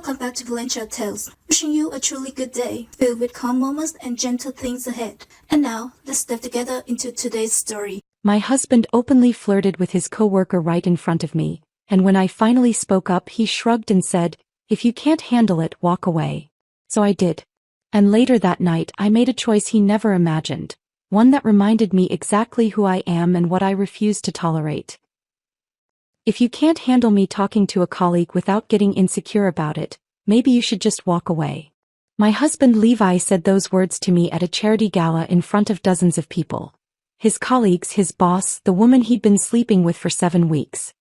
Welcome back to Velentra Tales, wishing you a truly good day, filled with calm moments and gentle things ahead. And now, let's dive together into today's story. My husband openly flirted with his coworker right in front of me, and when I finally spoke up he shrugged and said, "If you can't handle it, walk away." So I did. And later that night I made a choice he never imagined, one that reminded me exactly who I am and what I refuse to tolerate. If you can't handle me talking to a colleague without getting insecure about it, maybe you should just walk away. My husband Levi said those words to me at a charity gala in front of dozens of people. His colleagues, his boss, the woman he'd been sleeping with for 7 weeks.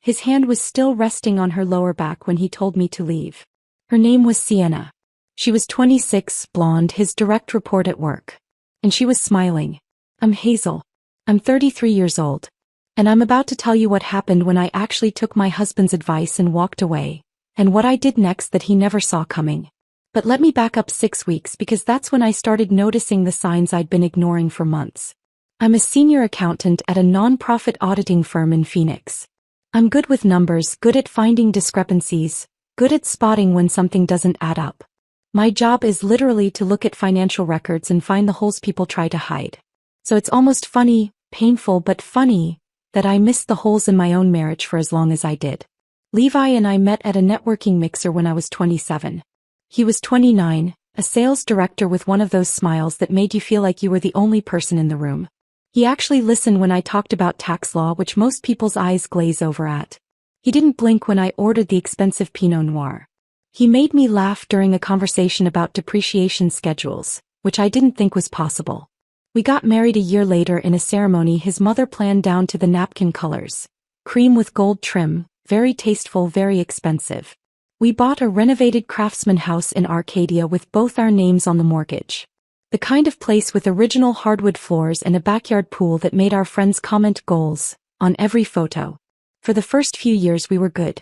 His hand was still resting on her lower back when he told me to leave. Her name was Sienna. She was 26, blonde, his direct report at work. And she was smiling. "I'm Hazel. I'm 33 years old. And I'm about to tell you what happened when I actually took my husband's advice and walked away, and what I did next that he never saw coming. But let me back up 6 weeks because that's when I started noticing the signs I'd been ignoring for months. I'm a senior accountant at a non-profit auditing firm in Phoenix. I'm good with numbers, good at finding discrepancies, good at spotting when something doesn't add up. My job is literally to look at financial records and find the holes people try to hide. So it's almost funny, painful but funny, that I missed the holes in my own marriage for as long as I did. Levi and I met at a networking mixer when I was 27. He was 29, a sales director with one of those smiles that made you feel like you were the only person in the room. He actually listened when I talked about tax law, which most people's eyes glaze over at. He didn't blink when I ordered the expensive Pinot Noir. He made me laugh during a conversation about depreciation schedules, which I didn't think was possible. We got married a year later in a ceremony his mother planned down to the napkin colors. Cream with gold trim, very tasteful, very expensive. We bought a renovated craftsman house in Arcadia with both our names on the mortgage. The kind of place with original hardwood floors and a backyard pool that made our friends comment goals on every photo. For the first few years we were good.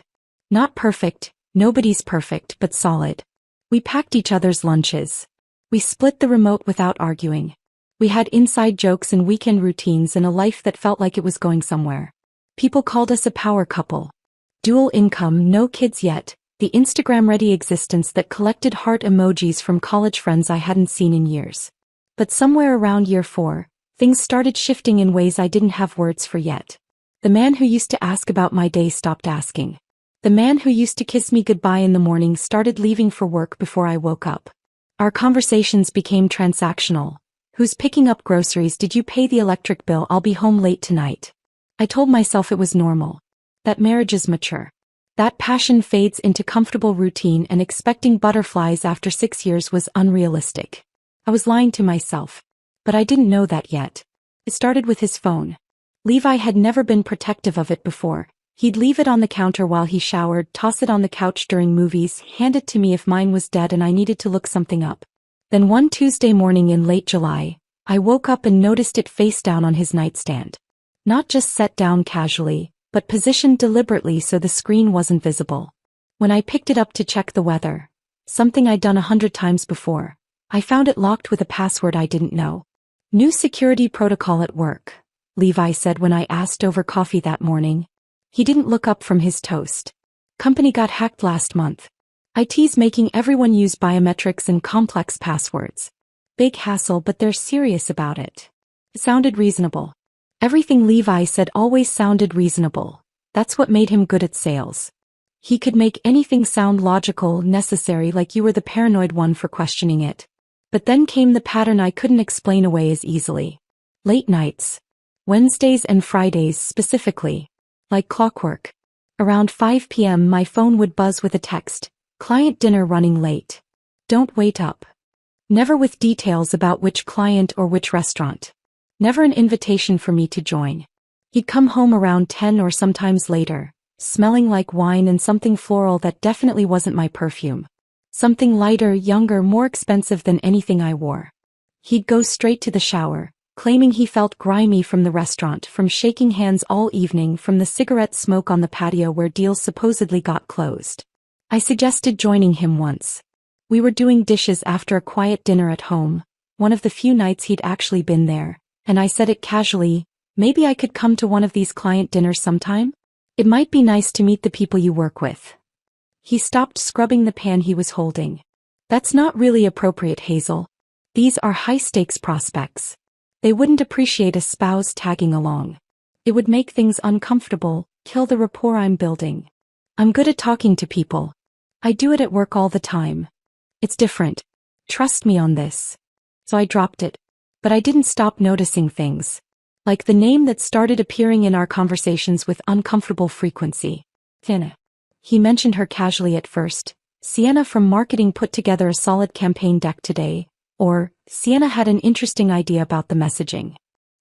Not perfect, nobody's perfect, but solid. We packed each other's lunches. We split the remote without arguing. We had inside jokes and weekend routines and a life that felt like it was going somewhere. People called us a power couple. Dual income, no kids yet, the Instagram-ready existence that collected heart emojis from college friends I hadn't seen in years. But somewhere around year 4, things started shifting in ways I didn't have words for yet. The man who used to ask about my day stopped asking. The man who used to kiss me goodbye in the morning started leaving for work before I woke up. Our conversations became transactional. "Who's picking up groceries? Did you pay the electric bill? I'll be home late tonight." I told myself it was normal. That marriage is mature. That passion fades into comfortable routine, and expecting butterflies after 6 years was unrealistic. I was lying to myself. But I didn't know that yet. It started with his phone. Levi had never been protective of it before. He'd leave it on the counter while he showered, toss it on the couch during movies, hand it to me if mine was dead and I needed to look something up. Then one Tuesday morning in late July, I woke up and noticed it face down on his nightstand. Not just set down casually, but positioned deliberately so the screen wasn't visible. When I picked it up to check the weather, something I'd done 100 times before, I found it locked with a password I didn't know. "New security protocol at work," Levi said when I asked over coffee that morning. He didn't look up from his toast. "Company got hacked last month. IT's making everyone use biometrics and complex passwords. Big hassle, but they're serious about it." It sounded reasonable. Everything Levi said always sounded reasonable. That's what made him good at sales. He could make anything sound logical, necessary, like you were the paranoid one for questioning it. But then came the pattern I couldn't explain away as easily. Late nights. Wednesdays and Fridays specifically. Like clockwork. Around 5 p.m. my phone would buzz with a text. "Client dinner running late. Don't wait up." Never with details about which client or which restaurant. Never an invitation for me to join. He'd come home around 10 or sometimes later, smelling like wine and something floral that definitely wasn't my perfume. Something lighter, younger, more expensive than anything I wore. He'd go straight to the shower, claiming he felt grimy from the restaurant, from shaking hands all evening, from the cigarette smoke on the patio where deals supposedly got closed. I suggested joining him once. We were doing dishes after a quiet dinner at home, one of the few nights he'd actually been there, and I said it casually, "Maybe I could come to one of these client dinners sometime? It might be nice to meet the people you work with." He stopped scrubbing the pan he was holding. That's not really appropriate, Hazel. These are high-stakes prospects. They wouldn't appreciate a spouse tagging along. It would make things uncomfortable, kill the rapport I'm building. I'm good at talking to people. I do it at work all the time. It's different. Trust me on this. So I dropped it. But I didn't stop noticing things. Like the name that started appearing in our conversations with uncomfortable frequency. Sienna. He mentioned her casually at first. Sienna from marketing put together a solid campaign deck today. Or, Sienna had an interesting idea about the messaging.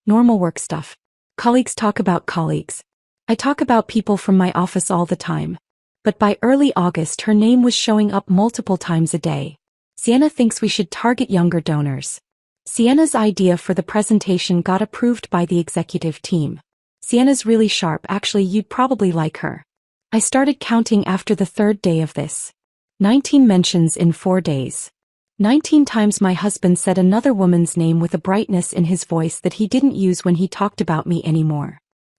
Normal work stuff. Colleagues talk about colleagues. I talk about people from my office all the time. But by early August her name was showing up multiple times a day. Sienna thinks we should target younger donors. Sienna's idea for the presentation got approved by the executive team. Sienna's really sharp, actually you'd probably like her. I started counting after the third day of this. 19 mentions in 4 days. 19 times my husband said another woman's name with a brightness in his voice that he didn't use when he talked about me anymore.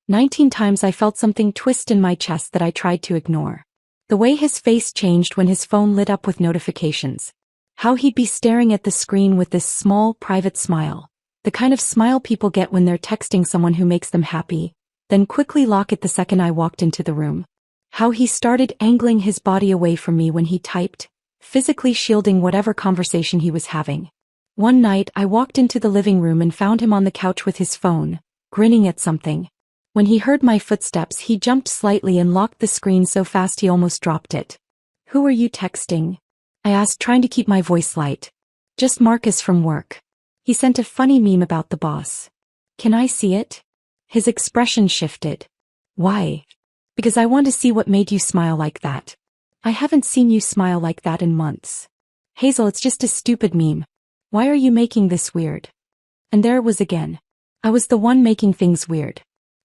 19 times I felt something twist in my chest that I tried to ignore. The way his face changed when his phone lit up with notifications. How he'd be staring at the screen with this small, private smile. The kind of smile people get when they're texting someone who makes them happy, then quickly lock it the second I walked into the room. How he started angling his body away from me when he typed, physically shielding whatever conversation he was having. One night I walked into the living room and found him on the couch with his phone, grinning at something. When he heard my footsteps he jumped slightly and locked the screen so fast he almost dropped it. "Who are you texting?" I asked, trying to keep my voice light. "Just Marcus from work. He sent a funny meme about the boss." "Can I see it?" His expression shifted. "Why?" "Because I want to see what made you smile like that. I haven't seen you smile like that in months." "Hazel, it's just a stupid meme. Why are you making this weird?" And there it was again. I was the one making things weird.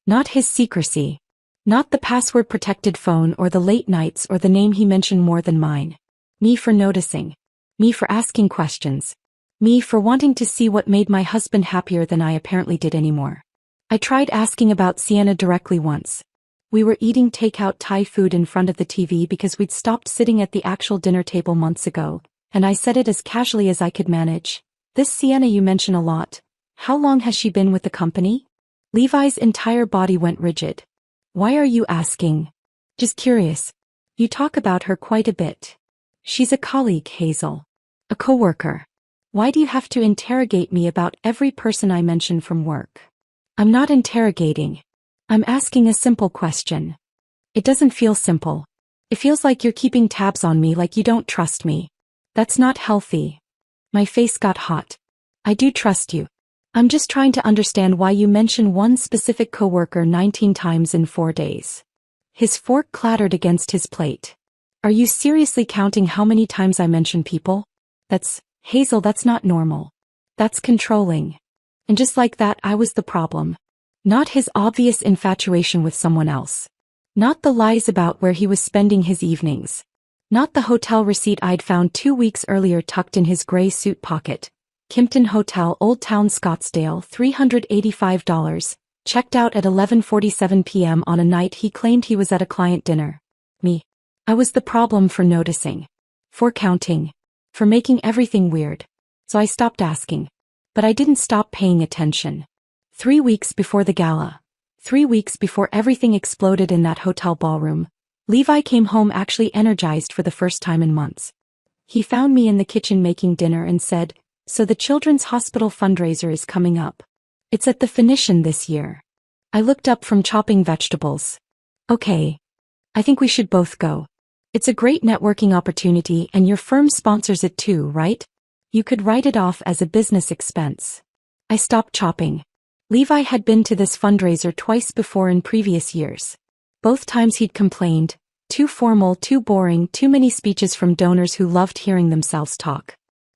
Not his secrecy. Not the password-protected phone or the late nights or the name he mentioned more than mine. Me for noticing. Me for asking questions. Me for wanting to see what made my husband happier than I apparently did anymore. I tried asking about Sienna directly once. We were eating takeout Thai food in front of the TV because we'd stopped sitting at the actual dinner table months ago, and I said it as casually as I could manage. "This Sienna you mention a lot. How long has she been with the company?" Levi's entire body went rigid. "Why are you asking?" "Just curious. You talk about her quite a bit." "She's a colleague, Hazel. A coworker. Why do you have to interrogate me about every person I mention from work?" "I'm not interrogating. I'm asking a simple question." "It doesn't feel simple. It feels like you're keeping tabs on me, like you don't trust me. That's not healthy." My face got hot. "I do trust you. I'm just trying to understand why you mention one specific coworker 19 times in 4 days." His fork clattered against his plate. "Are you seriously counting how many times I mention people? Hazel, that's not normal. That's controlling." And just like that I was the problem. Not his obvious infatuation with someone else. Not the lies about where he was spending his evenings. Not the hotel receipt I'd found 2 weeks earlier tucked in his gray suit pocket. Kimpton Hotel, Old Town Scottsdale, $385, checked out at 11:47 p.m. on a night he claimed he was at a client dinner. Me. I was the problem for noticing. For counting. For making everything weird. So I stopped asking. But I didn't stop paying attention. 3 weeks before the gala. 3 weeks before everything exploded in that hotel ballroom, Levi came home actually energized for the first time in months. He found me in the kitchen making dinner and said, "So the Children's Hospital fundraiser is coming up. It's at the Phoenician this year." I looked up from chopping vegetables. "Okay. I think we should both go. It's a great networking opportunity and your firm sponsors it too, right? You could write it off as a business expense." I stopped chopping. Levi had been to this fundraiser twice before in previous years. Both times he'd complained, too formal, too boring, too many speeches from donors who loved hearing themselves talk.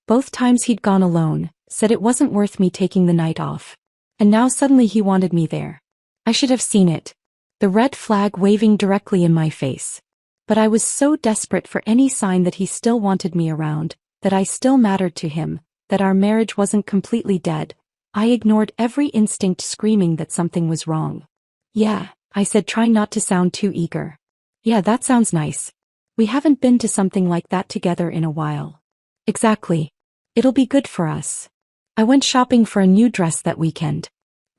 Both times he'd gone alone, said it wasn't worth me taking the night off. And now suddenly he wanted me there. I should have seen it. The red flag waving directly in my face. But I was so desperate for any sign that he still wanted me around, that I still mattered to him, that our marriage wasn't completely dead. I ignored every instinct screaming that something was wrong. "Yeah," I said, trying not to sound too eager. "Yeah, that sounds nice. We haven't been to something like that together in a while. Exactly. It'll be good for us. I went shopping for a new dress that weekend.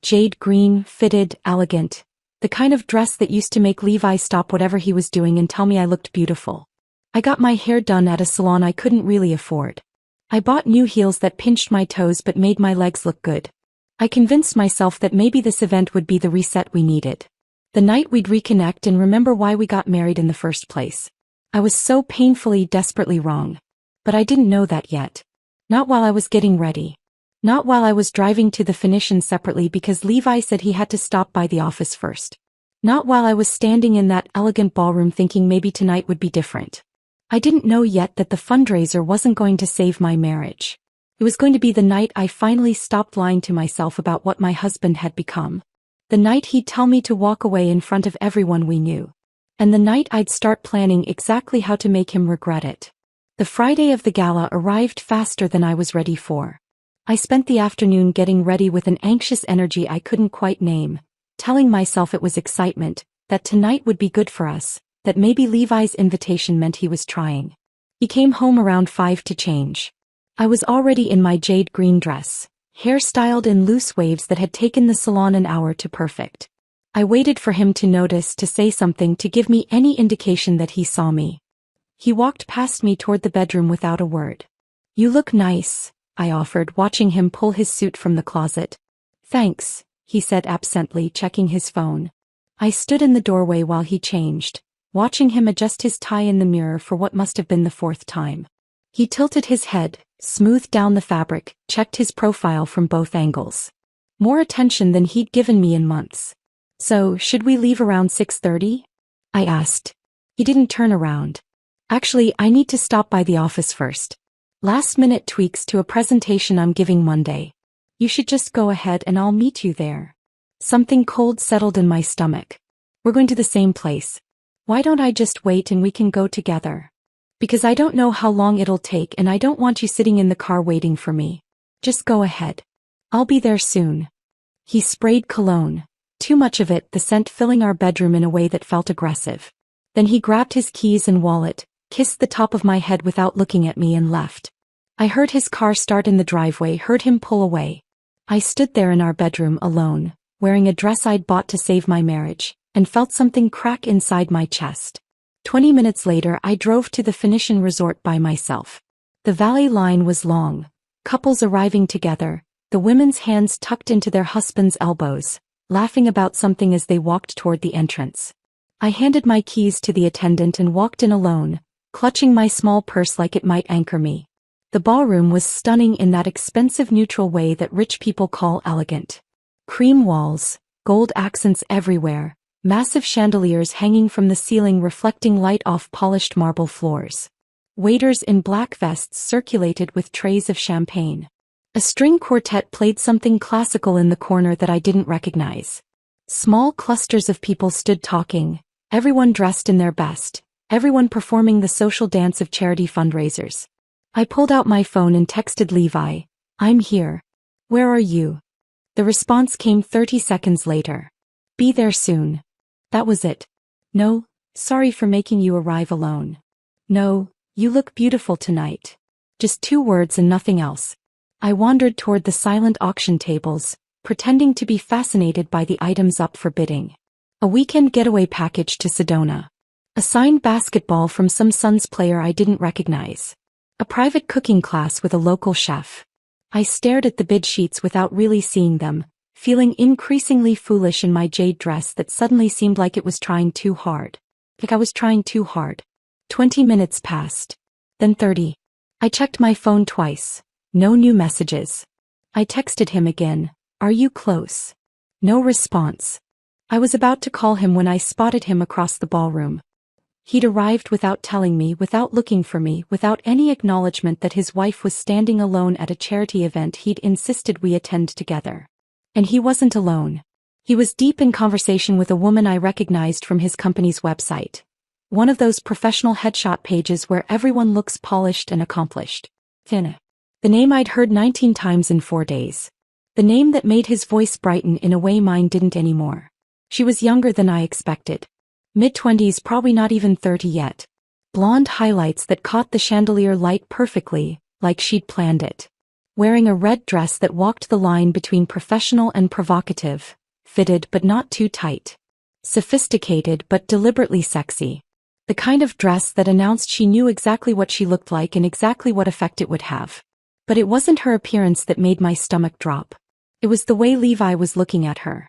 Jade green, fitted, elegant. The kind of dress that used to make Levi stop whatever he was doing and tell me I looked beautiful. I got my hair done at a salon I couldn't really afford. I bought new heels that pinched my toes but made my legs look good. I convinced myself that maybe this event would be the reset we needed. The night we'd reconnect and remember why we got married in the first place. I was so painfully, desperately wrong. But I didn't know that yet. Not while I was getting ready. Not while I was driving to the Phoenician separately because Levi said he had to stop by the office first. Not while I was standing in that elegant ballroom thinking maybe tonight would be different. I didn't know yet that the fundraiser wasn't going to save my marriage. It was going to be the night I finally stopped lying to myself about what my husband had become. The night he'd tell me to walk away in front of everyone we knew. And the night I'd start planning exactly how to make him regret it. The Friday of the gala arrived faster than I was ready for. I spent the afternoon getting ready with an anxious energy I couldn't quite name, telling myself it was excitement, that tonight would be good for us, that maybe Levi's invitation meant he was trying. He came home around 5 to change. I was already in my jade green dress, hair styled in loose waves that had taken the salon an hour to perfect. I waited for him to notice, to say something, to give me any indication that he saw me. He walked past me toward the bedroom without a word. "You look nice," I offered, watching him pull his suit from the closet. "Thanks," he said absently, checking his phone. I stood in the doorway while he changed, watching him adjust his tie in the mirror for what must have been the 4th time. He tilted his head, smoothed down the fabric, checked his profile from both angles. More attention than he'd given me in months. "So, should we leave around 6:30? I asked. He didn't turn around. "Actually, I need to stop by the office first. Last-minute tweaks to a presentation I'm giving Monday. You should just go ahead and I'll meet you there." Something cold settled in my stomach. "We're going to the same place. Why don't I just wait and we can go together? Because I don't know how long it'll take and I don't want you sitting in the car waiting for me. Just go ahead. I'll be there soon." He sprayed cologne. Too much of it, the scent filling our bedroom in a way that felt aggressive. Then he grabbed his keys and wallet, kissed the top of my head without looking at me, and left. I heard his car start in the driveway, heard him pull away. I stood there in our bedroom alone, wearing a dress I'd bought to save my marriage, and felt something crack inside my chest. 20 minutes later I drove to the Phoenician resort by myself. The valet line was long, couples arriving together, the women's hands tucked into their husbands' elbows, laughing about something as they walked toward the entrance. I handed my keys to the attendant and walked in alone, clutching my small purse like it might anchor me. The ballroom was stunning in that expensive neutral way that rich people call elegant. Cream walls, gold accents everywhere, massive chandeliers hanging from the ceiling reflecting light off polished marble floors. Waiters in black vests circulated with trays of champagne. A string quartet played something classical in the corner that I didn't recognize. Small clusters of people stood talking, everyone dressed in their best, everyone performing the social dance of charity fundraisers. I pulled out my phone and texted Levi, "I'm here. Where are you?" The response came 30 seconds later. "Be there soon." That was it. "No, sorry for making you arrive alone." "No, you look beautiful tonight." Just 2 words and nothing else. I wandered toward the silent auction tables, pretending to be fascinated by the items up for bidding. A weekend getaway package to Sedona. A signed basketball from some Suns player I didn't recognize. A private cooking class with a local chef. I stared at the bid sheets without really seeing them, feeling increasingly foolish in my jade dress that suddenly seemed like it was trying too hard. Like I was trying too hard. 20 minutes passed. Then 30. I checked my phone twice. No new messages. I texted him again. "Are you close?" No response. I was about to call him when I spotted him across the ballroom. He'd arrived without telling me, without looking for me, without any acknowledgement that his wife was standing alone at a charity event he'd insisted we attend together. And he wasn't alone. He was deep in conversation with a woman I recognized from his company's website. One of those professional headshot pages where everyone looks polished and accomplished. Tina. The name I'd heard 19 times in 4 days. The name that made his voice brighten in a way mine didn't anymore. She was younger than I expected. Mid-20s, probably not even 30 yet. blonde highlights that caught the chandelier light perfectly, like she'd planned it. Wearing a red dress that walked the line between professional and provocative, fitted but not too tight. Sophisticated but deliberately sexy. The kind of dress that announced she knew exactly what she looked like and exactly what effect it would have. But it wasn't her appearance that made my stomach drop. It was the way Levi was looking at her.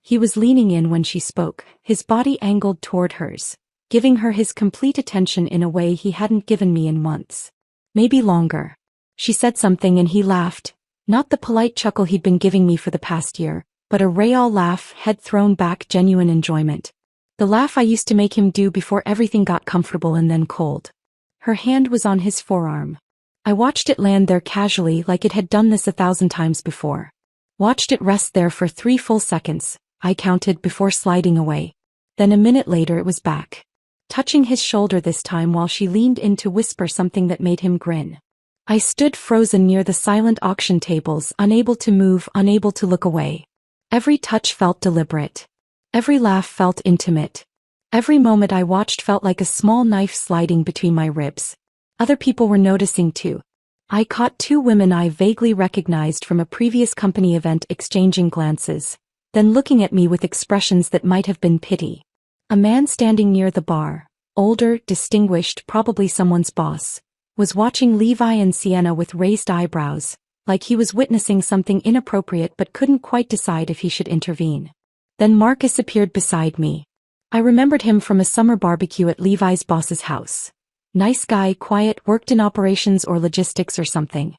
He was leaning in when she spoke, his body angled toward hers, giving her his complete attention in a way he hadn't given me in months. Maybe longer. She said something and he laughed, not the polite chuckle he'd been giving me for the past year, but a real laugh, head thrown back, genuine enjoyment. The laugh I used to make him do before everything got comfortable and then cold. Her hand was on his forearm. I watched it land there casually like it had done this 1,000 times before. Watched it rest there for 3 full seconds, I counted, before sliding away. Then a minute later it was back. Touching his shoulder this time while she leaned in to whisper something that made him grin. I stood frozen near the silent auction tables, unable to move, unable to look away. Every touch felt deliberate. Every laugh felt intimate. Every moment I watched felt like a small knife sliding between my ribs. Other people were noticing too. I caught 2 women I vaguely recognized from a previous company event exchanging glances, then looking at me with expressions that might have been pity. A man standing near the bar, older, distinguished, probably someone's boss, was watching Levi and Sienna with raised eyebrows, like he was witnessing something inappropriate but couldn't quite decide if he should intervene. Then Marcus appeared beside me. I remembered him from a summer barbecue at Levi's boss's house. Nice guy, quiet, worked in operations or logistics or something.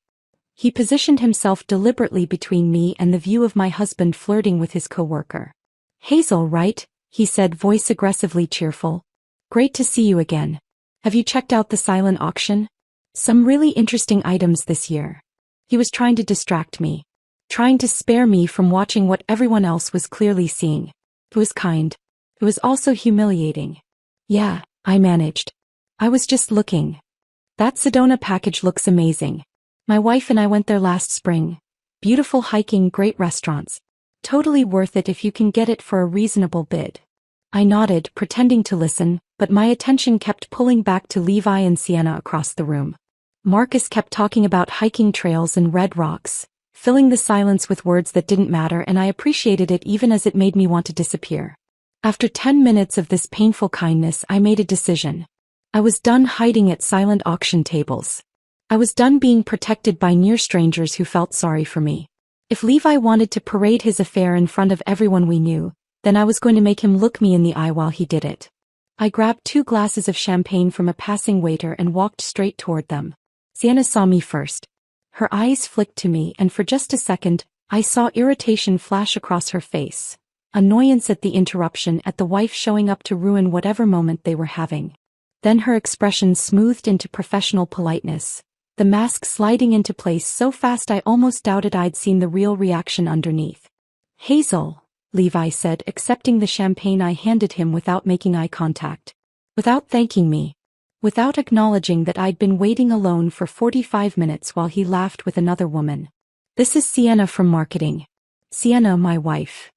He positioned himself deliberately between me and the view of my husband flirting with his coworker. "Hazel, right?" he said, voice aggressively cheerful. "Great to see you again. Have you checked out the silent auction? Some really interesting items this year." He was trying to distract me. Trying to spare me from watching what everyone else was clearly seeing. It was kind. It was also humiliating. "Yeah," I managed. "I was just looking. That Sedona package looks amazing. My wife and I went there last spring. Beautiful hiking, great restaurants. Totally worth it if you can get it for a reasonable bid." I nodded, pretending to listen, but my attention kept pulling back to Levi and Sienna across the room. Marcus kept talking about hiking trails and red rocks, filling the silence with words that didn't matter, and I appreciated it even as it made me want to disappear. After 10 minutes of this painful kindness, I made a decision. I was done hiding at silent auction tables. I was done being protected by near strangers who felt sorry for me. If Levi wanted to parade his affair in front of everyone we knew, then I was going to make him look me in the eye while he did it. I grabbed 2 glasses of champagne from a passing waiter and walked straight toward them. Sienna saw me first. Her eyes flicked to me, and for just a second, I saw irritation flash across her face. Annoyance at the interruption, at the wife showing up to ruin whatever moment they were having. Then her expression smoothed into professional politeness, the mask sliding into place so fast I almost doubted I'd seen the real reaction underneath. "Hazel," Levi said, accepting the champagne I handed him without making eye contact. Without thanking me. Without acknowledging that I'd been waiting alone for 45 minutes while he laughed with another woman. "This is Sienna from marketing. Sienna, my wife.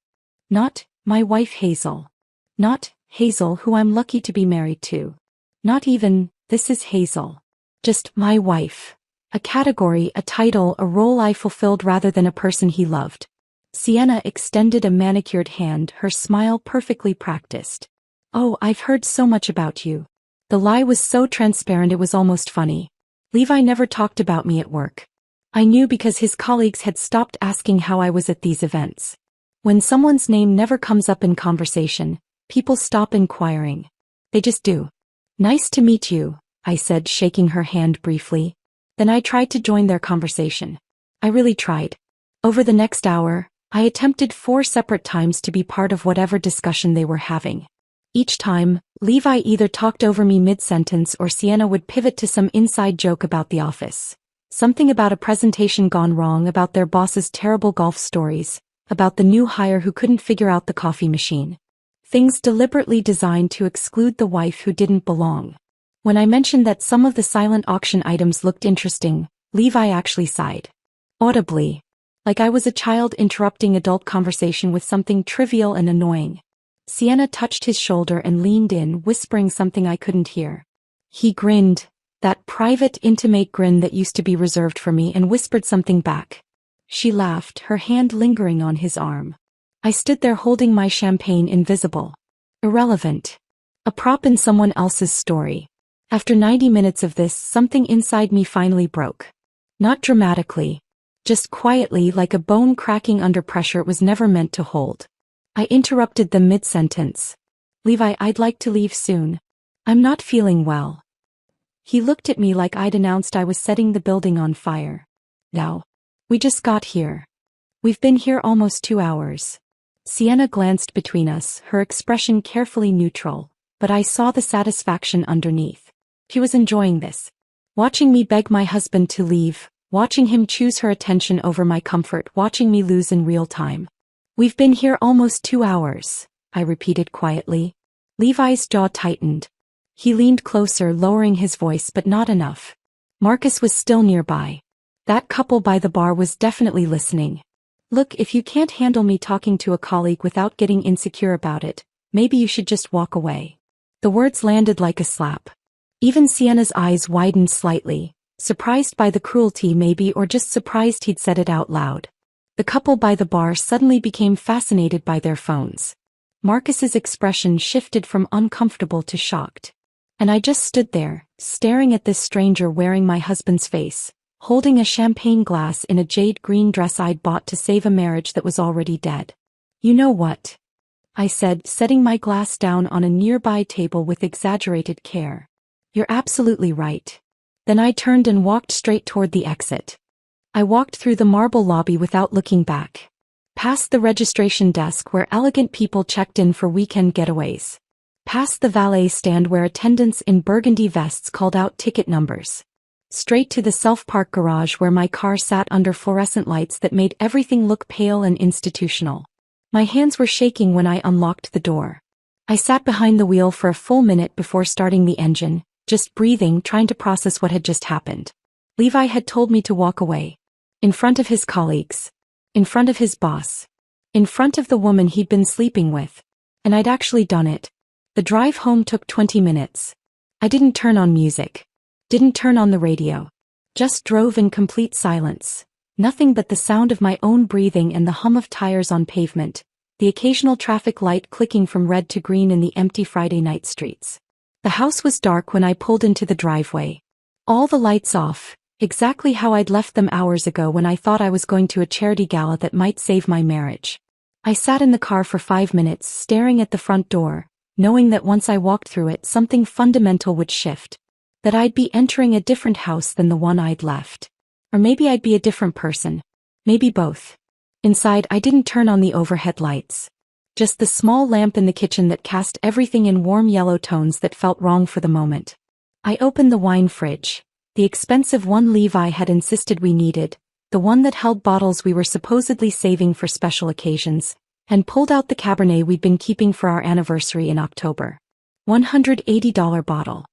Not my wife Hazel. Not Hazel, who I'm lucky to be married to. Not even, this is Hazel. Just my wife. A category, a title, a role I fulfilled rather than a person he loved." Sienna extended a manicured hand, her smile perfectly practiced. "Oh, I've heard so much about you." The lie was so transparent it was almost funny. Levi never talked about me at work. I knew because his colleagues had stopped asking how I was at these events. When someone's name never comes up in conversation, people stop inquiring. They just do. "Nice to meet you," I said, shaking her hand briefly. Then I tried to join their conversation. I really tried. Over the next hour, I attempted 4 separate times to be part of whatever discussion they were having. Each time, Levi either talked over me mid-sentence or Sienna would pivot to some inside joke about the office. Something about a presentation gone wrong, about their boss's terrible golf stories, about the new hire who couldn't figure out the coffee machine. Things deliberately designed to exclude the wife who didn't belong. When I mentioned that some of the silent auction items looked interesting, Levi actually sighed. Audibly. Like I was a child interrupting adult conversation with something trivial and annoying. Sienna touched his shoulder and leaned in, whispering something I couldn't hear. He grinned, that private, intimate grin that used to be reserved for me, and whispered something back. She laughed, her hand lingering on his arm. I stood there holding my champagne, invisible. Irrelevant. A prop in someone else's story. After 90 minutes of this, something inside me finally broke. Not dramatically. Just quietly, like a bone cracking under pressure it was never meant to hold. I interrupted them mid-sentence. Levi, I'd like to leave soon. I'm not feeling well. He looked at me like I'd announced I was setting the building on fire. Now. We just got here. We've been here almost 2 hours. Sienna glanced between us, her expression carefully neutral, but I saw the satisfaction underneath. She was enjoying this. Watching me beg my husband to leave, watching him choose her attention over my comfort, watching me lose in real time. We've been here almost 2 hours, I repeated quietly. Levi's jaw tightened. He leaned closer, lowering his voice, but not enough. Marcus was still nearby. That couple by the bar was definitely listening. Look, if you can't handle me talking to a colleague without getting insecure about it, maybe you should just walk away. The words landed like a slap. Even Sienna's eyes widened slightly, surprised by the cruelty maybe, or just surprised he'd said it out loud. The couple by the bar suddenly became fascinated by their phones. Marcus's expression shifted from uncomfortable to shocked. And I just stood there, staring at this stranger wearing my husband's face, holding a champagne glass in a jade green dress I'd bought to save a marriage that was already dead. You know what? I said, setting my glass down on a nearby table with exaggerated care. You're absolutely right. Then I turned and walked straight toward the exit. I walked through the marble lobby without looking back. Past the registration desk where elegant people checked in for weekend getaways. Past the valet stand where attendants in burgundy vests called out ticket numbers. Straight to the self-park garage where my car sat under fluorescent lights that made everything look pale and institutional. My hands were shaking when I unlocked the door. I sat behind the wheel for a full minute before starting the engine, just breathing, trying to process what had just happened. Levi had told me to walk away. In front of his colleagues. In front of his boss. In front of the woman he'd been sleeping with. And I'd actually done it. The drive home took 20 minutes. I didn't turn on music. Didn't turn on the radio. Just drove in complete silence. Nothing but the sound of my own breathing and the hum of tires on pavement, the occasional traffic light clicking from red to green in the empty Friday night streets. The house was dark when I pulled into the driveway. All the lights off, exactly how I'd left them hours ago when I thought I was going to a charity gala that might save my marriage. I sat in the car for 5 minutes, staring at the front door, knowing that once I walked through it, something fundamental would shift. That I'd be entering a different house than the one I'd left. Or maybe I'd be a different person. Maybe both. Inside, I didn't turn on the overhead lights. Just the small lamp in the kitchen that cast everything in warm yellow tones that felt wrong for the moment. I opened the wine fridge. The expensive one Levi had insisted we needed, the one that held bottles we were supposedly saving for special occasions, and pulled out the Cabernet we'd been keeping for our anniversary in October. $180 bottle.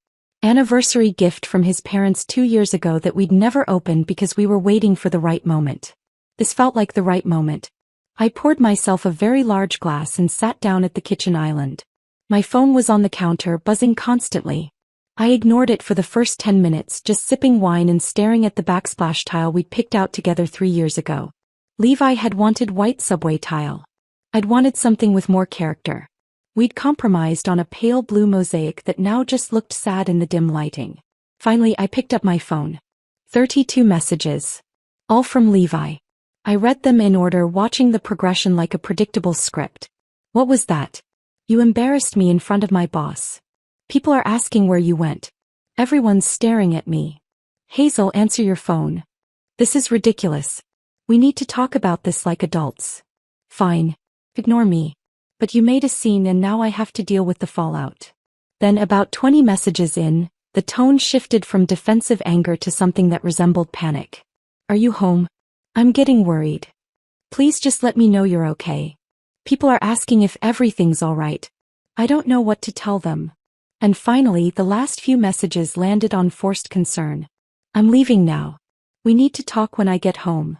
Anniversary gift from his parents 2 years ago that we'd never opened because we were waiting for the right moment. This felt like the right moment. I poured myself a very large glass and sat down at the kitchen island. My phone was on the counter, buzzing constantly. I ignored it for the first 10 minutes, just sipping wine and staring at the backsplash tile we'd picked out together 3 years ago. Levi had wanted white subway tile. I'd wanted something with more character. We'd compromised on a pale blue mosaic that now just looked sad in the dim lighting. Finally, I picked up my phone. 32 messages. All from Levi. I read them in order, watching the progression like a predictable script. What was that? You embarrassed me in front of my boss. People are asking where you went. Everyone's staring at me. Hazel, answer your phone. This is ridiculous. We need to talk about this like adults. Fine. Ignore me. But you made a scene and now I have to deal with the fallout. Then about 20 messages in, the tone shifted from defensive anger to something that resembled panic. Are you home? I'm getting worried. Please just let me know you're okay. People are asking if everything's alright. I don't know what to tell them. And finally, the last few messages landed on forced concern. I'm leaving now. We need to talk when I get home.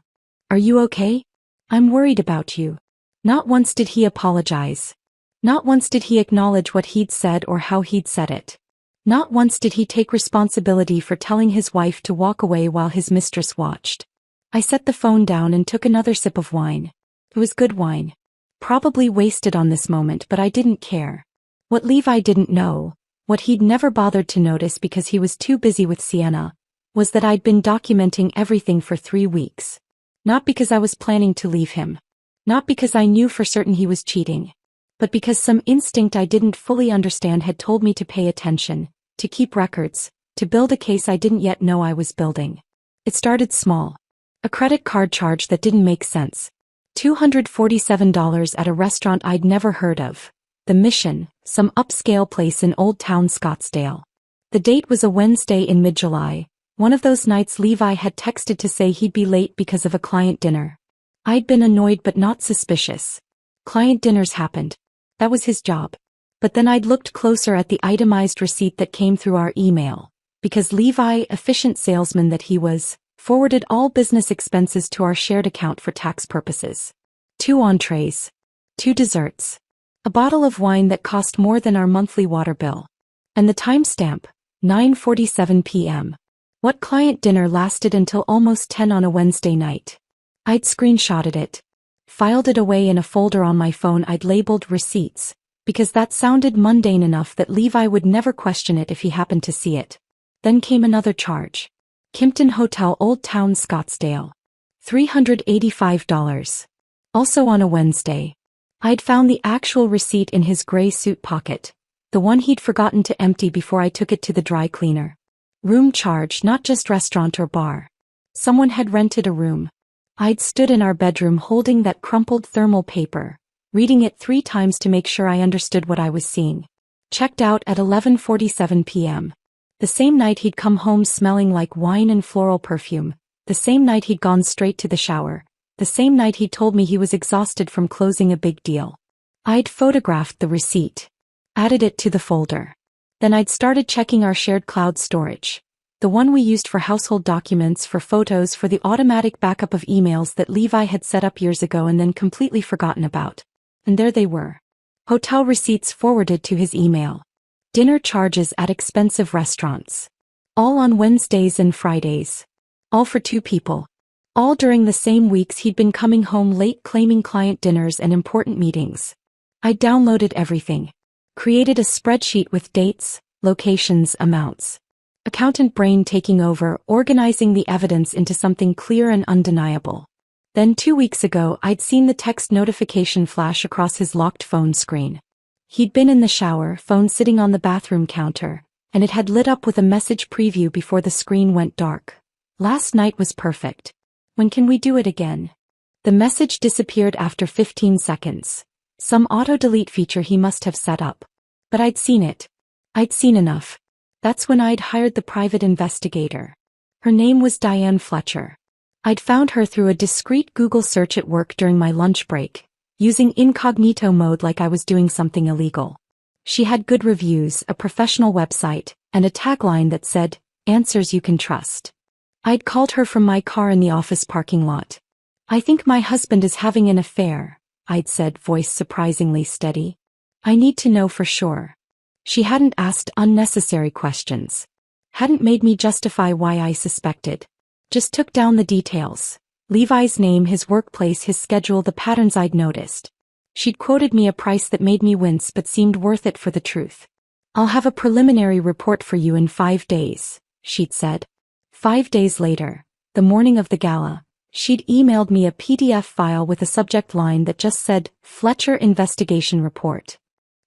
Are you okay? I'm worried about you. Not once did he apologize. Not once did he acknowledge what he'd said or how he'd said it. Not once did he take responsibility for telling his wife to walk away while his mistress watched. I set the phone down and took another sip of wine. It was good wine. Probably wasted on this moment, but I didn't care. What Levi didn't know, what he'd never bothered to notice because he was too busy with Sienna, was that I'd been documenting everything for 3 weeks. Not because I was planning to leave him. Not because I knew for certain he was cheating. But because some instinct I didn't fully understand had told me to pay attention, to keep records, to build a case I didn't yet know I was building. It started small. A credit card charge that didn't make sense. $247 at a restaurant I'd never heard of. The Mission, some upscale place in Old Town Scottsdale. The date was a Wednesday in mid-July, one of those nights Levi had texted to say he'd be late because of a client dinner. I'd been annoyed but not suspicious. Client dinners happened. That was his job. But then I'd looked closer at the itemized receipt that came through our email, because Levi, efficient salesman that he was, forwarded all business expenses to our shared account for tax purposes. 2 entrees. 2 desserts. A bottle of wine that cost more than our monthly water bill. And the timestamp, 9:47 p.m. What client dinner lasted until almost 10 on a Wednesday night? I'd screenshotted it. Filed it away in a folder on my phone I'd labeled receipts, because that sounded mundane enough that Levi would never question it if he happened to see it. Then came another charge. Kimpton Hotel, Old Town Scottsdale. $385. Also on a Wednesday. I'd found the actual receipt in his gray suit pocket, the one he'd forgotten to empty before I took it to the dry cleaner. Room charge, not just restaurant or bar. Someone had rented a room. I'd stood in our bedroom holding that crumpled thermal paper, reading it 3 times to make sure I understood what I was seeing. Checked out at 11:47 p.m. The same night he'd come home smelling like wine and floral perfume. The same night he'd gone straight to the shower. The same night he told me he was exhausted from closing a big deal. I'd photographed the receipt. Added it to the folder. Then I'd started checking our shared cloud storage. The one we used for household documents, for photos, for the automatic backup of emails that Levi had set up years ago and then completely forgotten about. And there they were. Hotel receipts forwarded to his email. Dinner charges at expensive restaurants. All on Wednesdays and Fridays. All for 2 people. All during the same weeks he'd been coming home late claiming client dinners and important meetings. I downloaded everything. Created a spreadsheet with dates, locations, amounts. Accountant brain taking over, organizing the evidence into something clear and undeniable. Then 2 weeks ago I'd seen the text notification flash across his locked phone screen. He'd been in the shower, phone sitting on the bathroom counter, and it had lit up with a message preview before the screen went dark. Last night was perfect. When can we do it again? The message disappeared after 15 seconds. Some auto-delete feature he must have set up. But I'd seen it. I'd seen enough. That's when I'd hired the private investigator. Her name was Diane Fletcher. I'd found her through a discreet Google search at work during my lunch break, using incognito mode like I was doing something illegal. She had good reviews, a professional website, and a tagline that said, "Answers you can trust." I'd called her from my car in the office parking lot. "I think my husband is having an affair," I'd said, voice surprisingly steady. "I need to know for sure." She hadn't asked unnecessary questions. Hadn't made me justify why I suspected. Just took down the details. Levi's name, his workplace, his schedule, the patterns I'd noticed. She'd quoted me a price that made me wince but seemed worth it for the truth. "I'll have a preliminary report for you in 5 days, she'd said. 5 days later, the morning of the gala, she'd emailed me a PDF file with a subject line that just said, "Fletcher Investigation Report."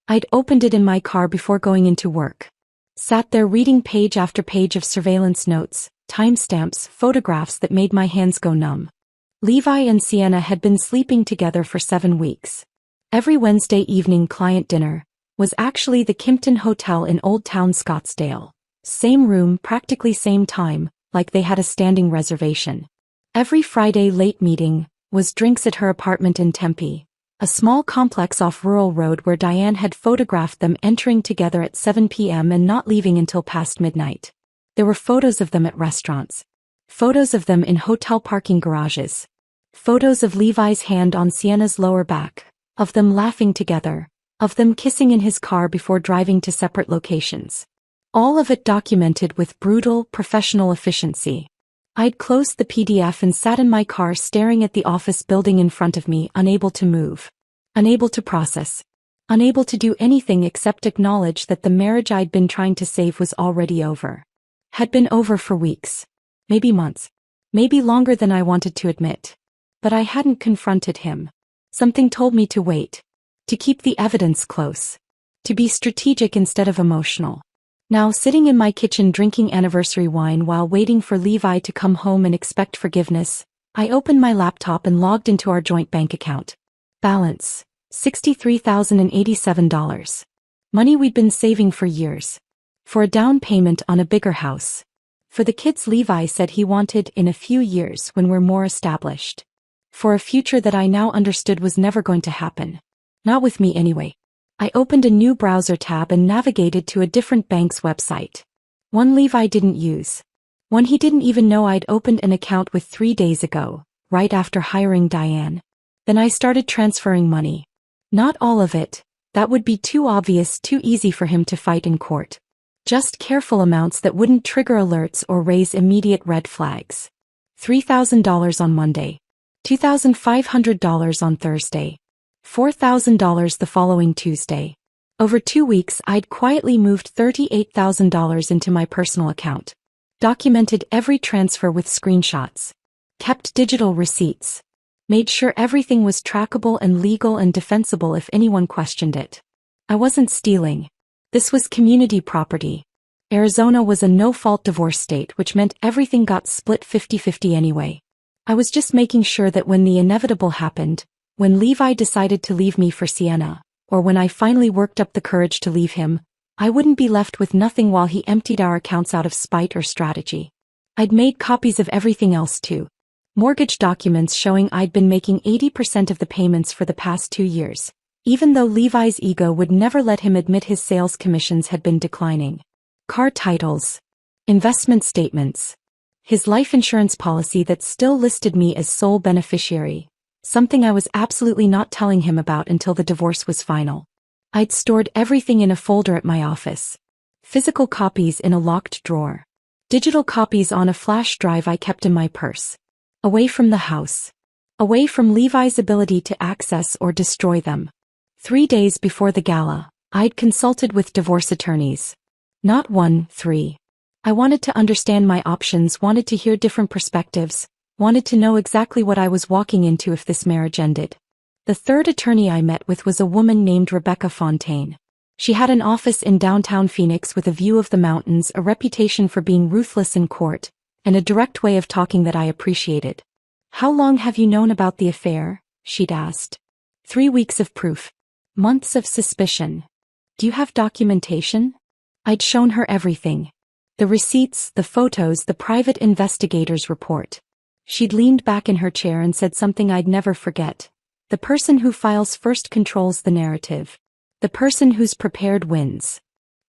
I'd opened it in my car before going into work. Sat there reading page after page of surveillance notes, timestamps, photographs that made my hands go numb. Levi and Sienna had been sleeping together for 7 weeks. Every Wednesday evening client dinner was actually the Kimpton Hotel in Old Town Scottsdale. Same room, practically same time, like they had a standing reservation. Every Friday late meeting was drinks at her apartment in Tempe, a small complex off Rural Road where Diane had photographed them entering together at 7 p.m. and not leaving until past midnight. There were photos of them at restaurants. Photos of them in hotel parking garages. Photos of Levi's hand on Sienna's lower back. Of them laughing together. Of them kissing in his car before driving to separate locations. All of it documented with brutal, professional efficiency. I'd closed the PDF and sat in my car staring at the office building in front of me, unable to move. Unable to process. Unable to do anything except acknowledge that the marriage I'd been trying to save was already over. Had been over for weeks. Maybe months. Maybe longer than I wanted to admit. But I hadn't confronted him. Something told me to wait. To keep the evidence close. To be strategic instead of emotional. Now sitting in my kitchen drinking anniversary wine while waiting for Levi to come home and expect forgiveness, I opened my laptop and logged into our joint bank account. Balance, $63,087. Money we'd been saving for years. For a down payment on a bigger house. For the kids Levi said he wanted in a few years when we're more established. For a future that I now understood was never going to happen. Not with me anyway. I opened a new browser tab and navigated to a different bank's website. One Levi didn't use. One he didn't even know I'd opened an account with 3 days ago, right after hiring Diane. Then I started transferring money. Not all of it, that would be too obvious, too easy for him to fight in court. Just careful amounts that wouldn't trigger alerts or raise immediate red flags. $3,000 on Monday. $2,500 on Thursday. $4,000 the following Tuesday. Over 2 weeks I'd quietly moved $38,000 into my personal account. Documented every transfer with screenshots. Kept digital receipts. Made sure everything was trackable and legal and defensible if anyone questioned it. I wasn't stealing. This was community property. Arizona was a no-fault divorce state, which meant everything got split 50-50 anyway. I was just making sure that when the inevitable happened, when Levi decided to leave me for Sienna, or when I finally worked up the courage to leave him, I wouldn't be left with nothing while he emptied our accounts out of spite or strategy. I'd made copies of everything else too. Mortgage documents showing I'd been making 80% of the payments for the past 2 years, even though Levi's ego would never let him admit his sales commissions had been declining. Car titles. Investment statements. His life insurance policy that still listed me as sole beneficiary. Something I was absolutely not telling him about until the divorce was final. I'd stored everything in a folder at my office. Physical copies in a locked drawer. Digital copies on a flash drive I kept in my purse. Away from the house. Away from Levi's ability to access or destroy them. 3 days before the gala, I'd consulted with divorce attorneys. Not 1, 3. I wanted to understand my options, wanted to hear different perspectives. Wanted to know exactly what I was walking into if this marriage ended. The third attorney I met with was a woman named Rebecca Fontaine. She had an office in downtown Phoenix with a view of the mountains, a reputation for being ruthless in court, and a direct way of talking that I appreciated. "How long have you known about the affair?" she'd asked. 3 weeks of proof. Months of suspicion. "Do you have documentation?" I'd shown her everything. The receipts, the photos, the private investigator's report. She'd leaned back in her chair and said something I'd never forget. "The person who files first controls the narrative. The person who's prepared wins."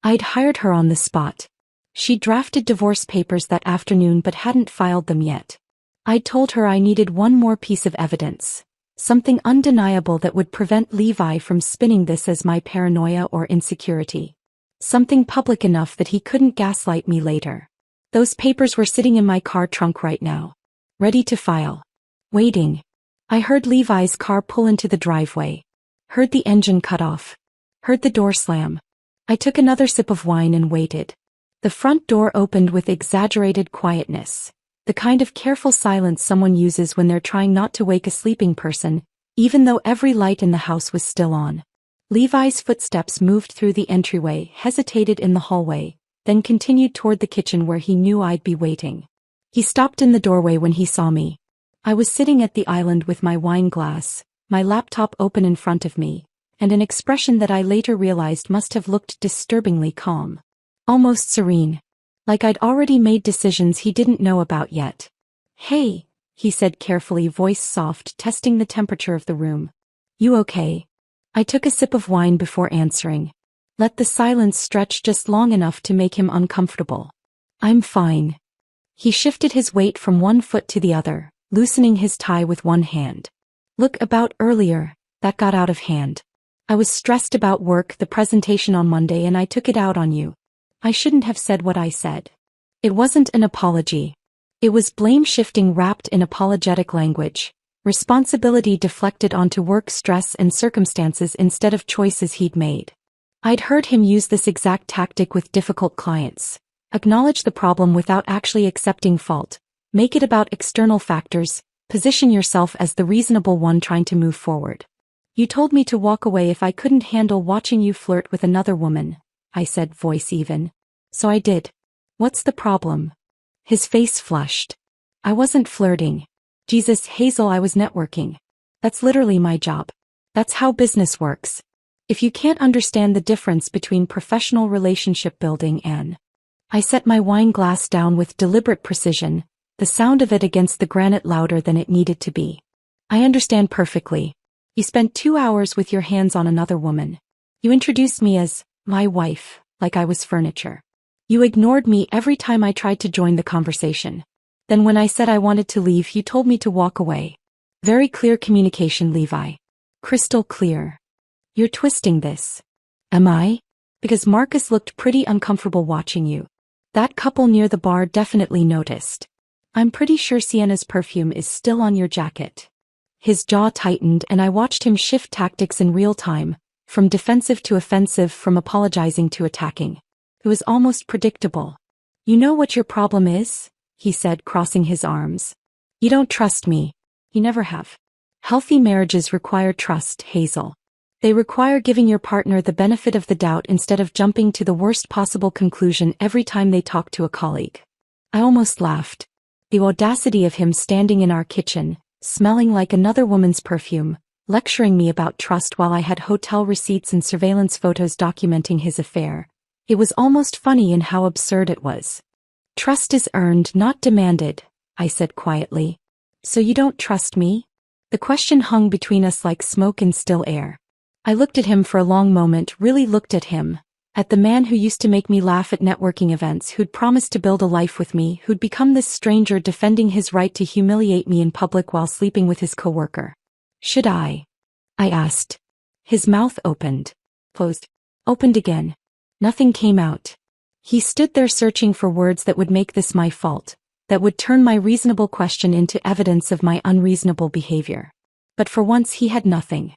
I'd hired her on the spot. She drafted divorce papers that afternoon but hadn't filed them yet. I'd told her I needed one more piece of evidence. Something undeniable that would prevent Levi from spinning this as my paranoia or insecurity. Something public enough that he couldn't gaslight me later. Those papers were sitting in my car trunk right now. Ready to file. Waiting. I heard Levi's car pull into the driveway. Heard the engine cut off. Heard the door slam. I took another sip of wine and waited. The front door opened with exaggerated quietness. The kind of careful silence someone uses when they're trying not to wake a sleeping person, even though every light in the house was still on. Levi's footsteps moved through the entryway, hesitated in the hallway, then continued toward the kitchen where he knew I'd be waiting. He stopped in the doorway when he saw me. I was sitting at the island with my wine glass, my laptop open in front of me, and an expression that I later realized must have looked disturbingly calm. Almost serene. Like I'd already made decisions he didn't know about yet. "Hey," he said carefully, voice soft, testing the temperature of the room. "You okay?" I took a sip of wine before answering. Let the silence stretch just long enough to make him uncomfortable. "I'm fine." He shifted his weight from one foot to the other, loosening his tie with one hand. "Look, about earlier, that got out of hand. I was stressed about work, the presentation on Monday, and I took it out on you. I shouldn't have said what I said. It wasn't an apology. It was blame-shifting wrapped in apologetic language, responsibility deflected onto work stress and circumstances instead of choices he'd made. I'd heard him use this exact tactic with difficult clients. Acknowledge the problem without actually accepting fault. Make it about external factors. Position yourself as the reasonable one trying to move forward. You told me to walk away if I couldn't handle watching you flirt with another woman, I said, voice even. So I did. What's the problem? His face flushed. I wasn't flirting. Jesus, Hazel, I was networking. That's literally my job. That's how business works. If you can't understand the difference between professional relationship building and... I set my wine glass down with deliberate precision, the sound of it against the granite louder than it needed to be. I understand perfectly. You spent 2 hours with your hands on another woman. You introduced me as my wife, like I was furniture. You ignored me every time I tried to join the conversation. Then when I said I wanted to leave, you told me to walk away. Very clear communication, Levi. Crystal clear. You're twisting this. Am I? Because Marcus looked pretty uncomfortable watching you. That couple near the bar definitely noticed. I'm pretty sure Sienna's perfume is still on your jacket. His jaw tightened and I watched him shift tactics in real time, from defensive to offensive, from apologizing to attacking. It was almost predictable. You know what your problem is? He said, crossing his arms. You don't trust me. You never have. Healthy marriages require trust, Hazel. They require giving your partner the benefit of the doubt instead of jumping to the worst possible conclusion every time they talk to a colleague. I almost laughed. The audacity of him standing in our kitchen, smelling like another woman's perfume, lecturing me about trust while I had hotel receipts and surveillance photos documenting his affair. It was almost funny in how absurd it was. Trust is earned, not demanded, I said quietly. So you don't trust me? The question hung between us like smoke in still air. I looked at him for a long moment, really looked at him, at the man who used to make me laugh at networking events, who'd promised to build a life with me, who'd become this stranger defending his right to humiliate me in public while sleeping with his coworker. Should I asked. His mouth opened, closed, opened again. Nothing came out. He stood there searching for words that would make this my fault, that would turn my reasonable question into evidence of my unreasonable behavior. But for once he had nothing.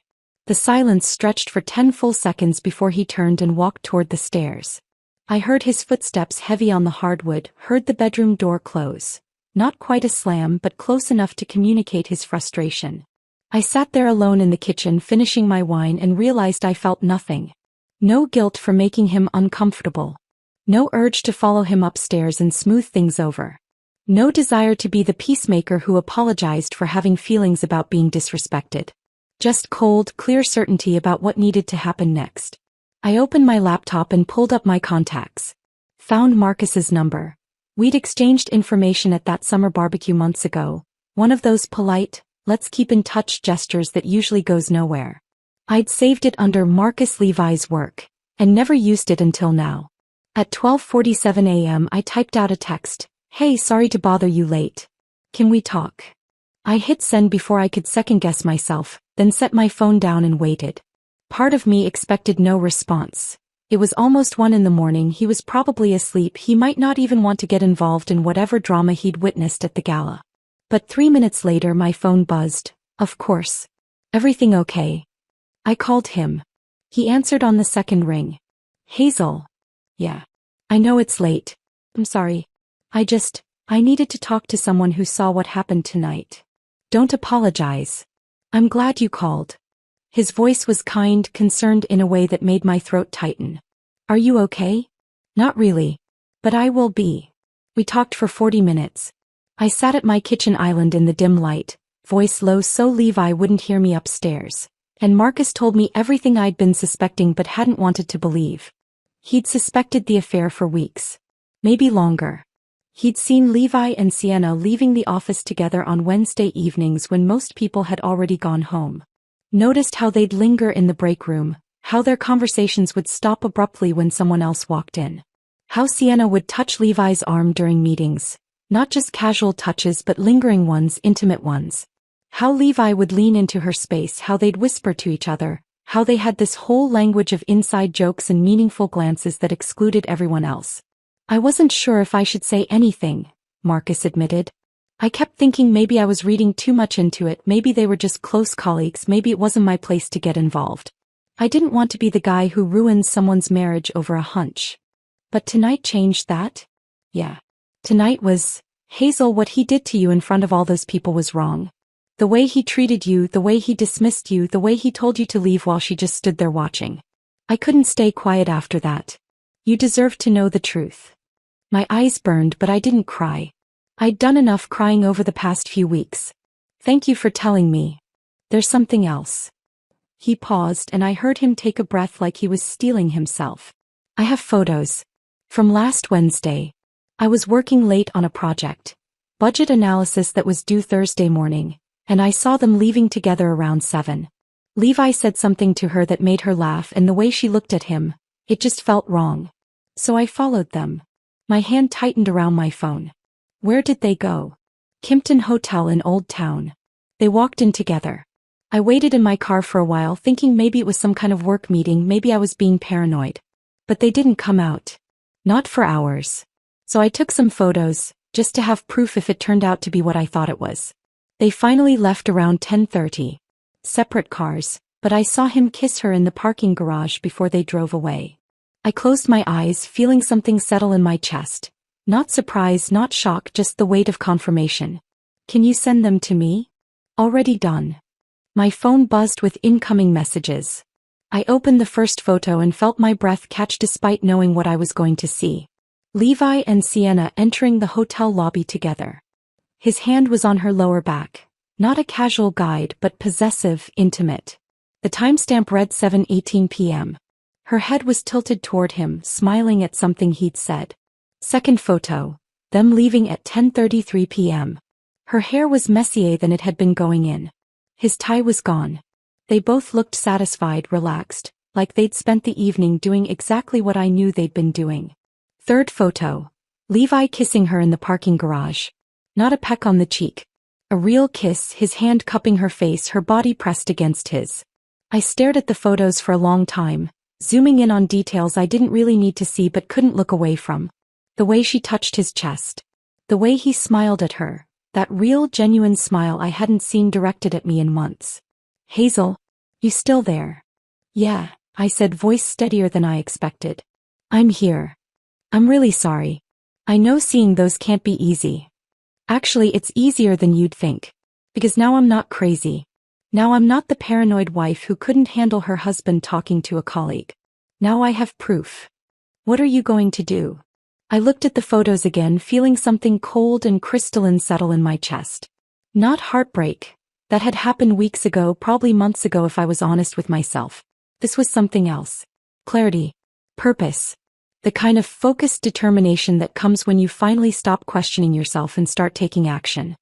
The silence stretched for 10 full seconds before he turned and walked toward the stairs. I heard his footsteps heavy on the hardwood, heard the bedroom door close. Not quite a slam, but close enough to communicate his frustration. I sat there alone in the kitchen finishing my wine and realized I felt nothing. No guilt for making him uncomfortable. No urge to follow him upstairs and smooth things over. No desire to be the peacemaker who apologized for having feelings about being disrespected. Just cold, clear certainty about what needed to happen next. I opened my laptop and pulled up my contacts. Found Marcus's number. We'd exchanged information at that summer barbecue months ago. One of those polite, let's keep in touch gestures that usually goes nowhere. I'd saved it under Marcus Levi's work, and never used it until now. At 12:47 a.m. I typed out a text. Hey, sorry to bother you late. Can we talk? I hit send before I could second-guess myself, then set my phone down and waited. Part of me expected no response. It was almost 1 a.m, he was probably asleep, he might not even want to get involved in whatever drama he'd witnessed at the gala. But 3 minutes later my phone buzzed. Of course. Everything okay? I called him. He answered on the second ring. Hazel. Yeah. I know it's late. I'm sorry. I needed to talk to someone who saw what happened tonight. Don't apologize. I'm glad you called. His voice was kind, concerned in a way that made my throat tighten. Are you okay? Not really. But I will be. We talked for 40 minutes. I sat at my kitchen island in the dim light, voice low so Levi wouldn't hear me upstairs. And Marcus told me everything I'd been suspecting but hadn't wanted to believe. He'd suspected the affair for weeks. Maybe longer. He'd seen Levi and Sienna leaving the office together on Wednesday evenings when most people had already gone home. Noticed how they'd linger in the break room, how their conversations would stop abruptly when someone else walked in. How Sienna would touch Levi's arm during meetings, not just casual touches but lingering ones, intimate ones. How Levi would lean into her space, how they'd whisper to each other, How they had this whole language of inside jokes and meaningful glances that excluded everyone else. I wasn't sure if I should say anything, Marcus admitted. I kept thinking maybe I was reading too much into it, maybe they were just close colleagues, maybe it wasn't my place to get involved. I didn't want to be the guy who ruins someone's marriage over a hunch. But tonight changed that? Yeah. Tonight was, Hazel, what he did to you in front of all those people was wrong. The way he treated you, the way he dismissed you, the way he told you to leave while she just stood there watching. I couldn't stay quiet after that. You deserve to know the truth. My eyes burned, but I didn't cry. I'd done enough crying over the past few weeks. Thank you for telling me. There's something else. He paused and I heard him take a breath like he was steeling himself. I have photos. From last Wednesday. I was working late on a project. Budget analysis that was due Thursday morning, and I saw them leaving together around 7. Levi said something to her that made her laugh, and the way she looked at him, it just felt wrong. So I followed them. My hand tightened around my phone. Where did they go? Kimpton Hotel in Old Town. They walked in together. I waited in my car for a while thinking maybe it was some kind of work meeting, maybe I was being paranoid. But they didn't come out. Not for hours. So I took some photos, just to have proof if it turned out to be what I thought it was. They finally left around 10:30. Separate cars, but I saw him kiss her in the parking garage before they drove away. I closed my eyes, feeling something settle in my chest. Not surprise, not shock, just the weight of confirmation. Can you send them to me? Already done. My phone buzzed with incoming messages. I opened the first photo and felt my breath catch despite knowing what I was going to see. Levi and Sienna entering the hotel lobby together. His hand was on her lower back. Not a casual guide, but possessive, intimate. The timestamp read 7:18 p.m. Her head was tilted toward him, smiling at something he'd said. Second photo. Them leaving at 10:33 p.m. Her hair was messier than it had been going in. His tie was gone. They both looked satisfied, relaxed, like they'd spent the evening doing exactly what I knew they'd been doing. Third photo. Levi kissing her in the parking garage. Not a peck on the cheek. A real kiss, his hand cupping her face, her body pressed against his. I stared at the photos for a long time, zooming in on details I didn't really need to see but couldn't look away from. The way she touched his chest. The way he smiled at her. That real, genuine smile I hadn't seen directed at me in months. Hazel, you still there? Yeah, I said, voice steadier than I expected. I'm here. I'm really sorry. I know seeing those can't be easy. Actually, it's easier than you'd think. Because now I'm not crazy. Now I'm not the paranoid wife who couldn't handle her husband talking to a colleague. Now I have proof. What are you going to do? I looked at the photos again, feeling something cold and crystalline settle in my chest. Not heartbreak. That had happened weeks ago, probably months ago if I was honest with myself. This was something else. Clarity. Purpose. The kind of focused determination that comes when you finally stop questioning yourself and start taking action.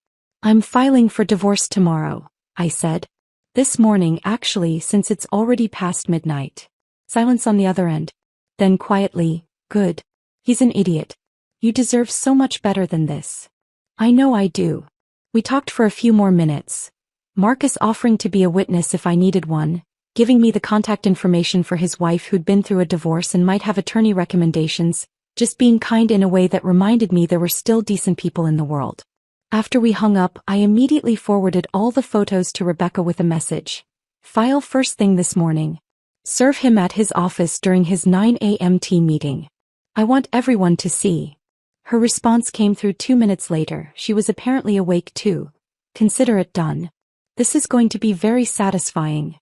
I'm filing for divorce tomorrow, I said. This morning, actually, since it's already past midnight. Silence on the other end. Then quietly, good. He's an idiot. You deserve so much better than this. I know I do. We talked for a few more minutes. Marcus offering to be a witness if I needed one, giving me the contact information for his wife who'd been through a divorce and might have attorney recommendations, just being kind in a way that reminded me there were still decent people in the world. After we hung up, I immediately forwarded all the photos to Rebecca with a message. File first thing this morning. Serve him at his office during his 9 a.m. team meeting. I want everyone to see. Her response came through 2 minutes later. She was apparently awake too. Consider it done. This is going to be very satisfying.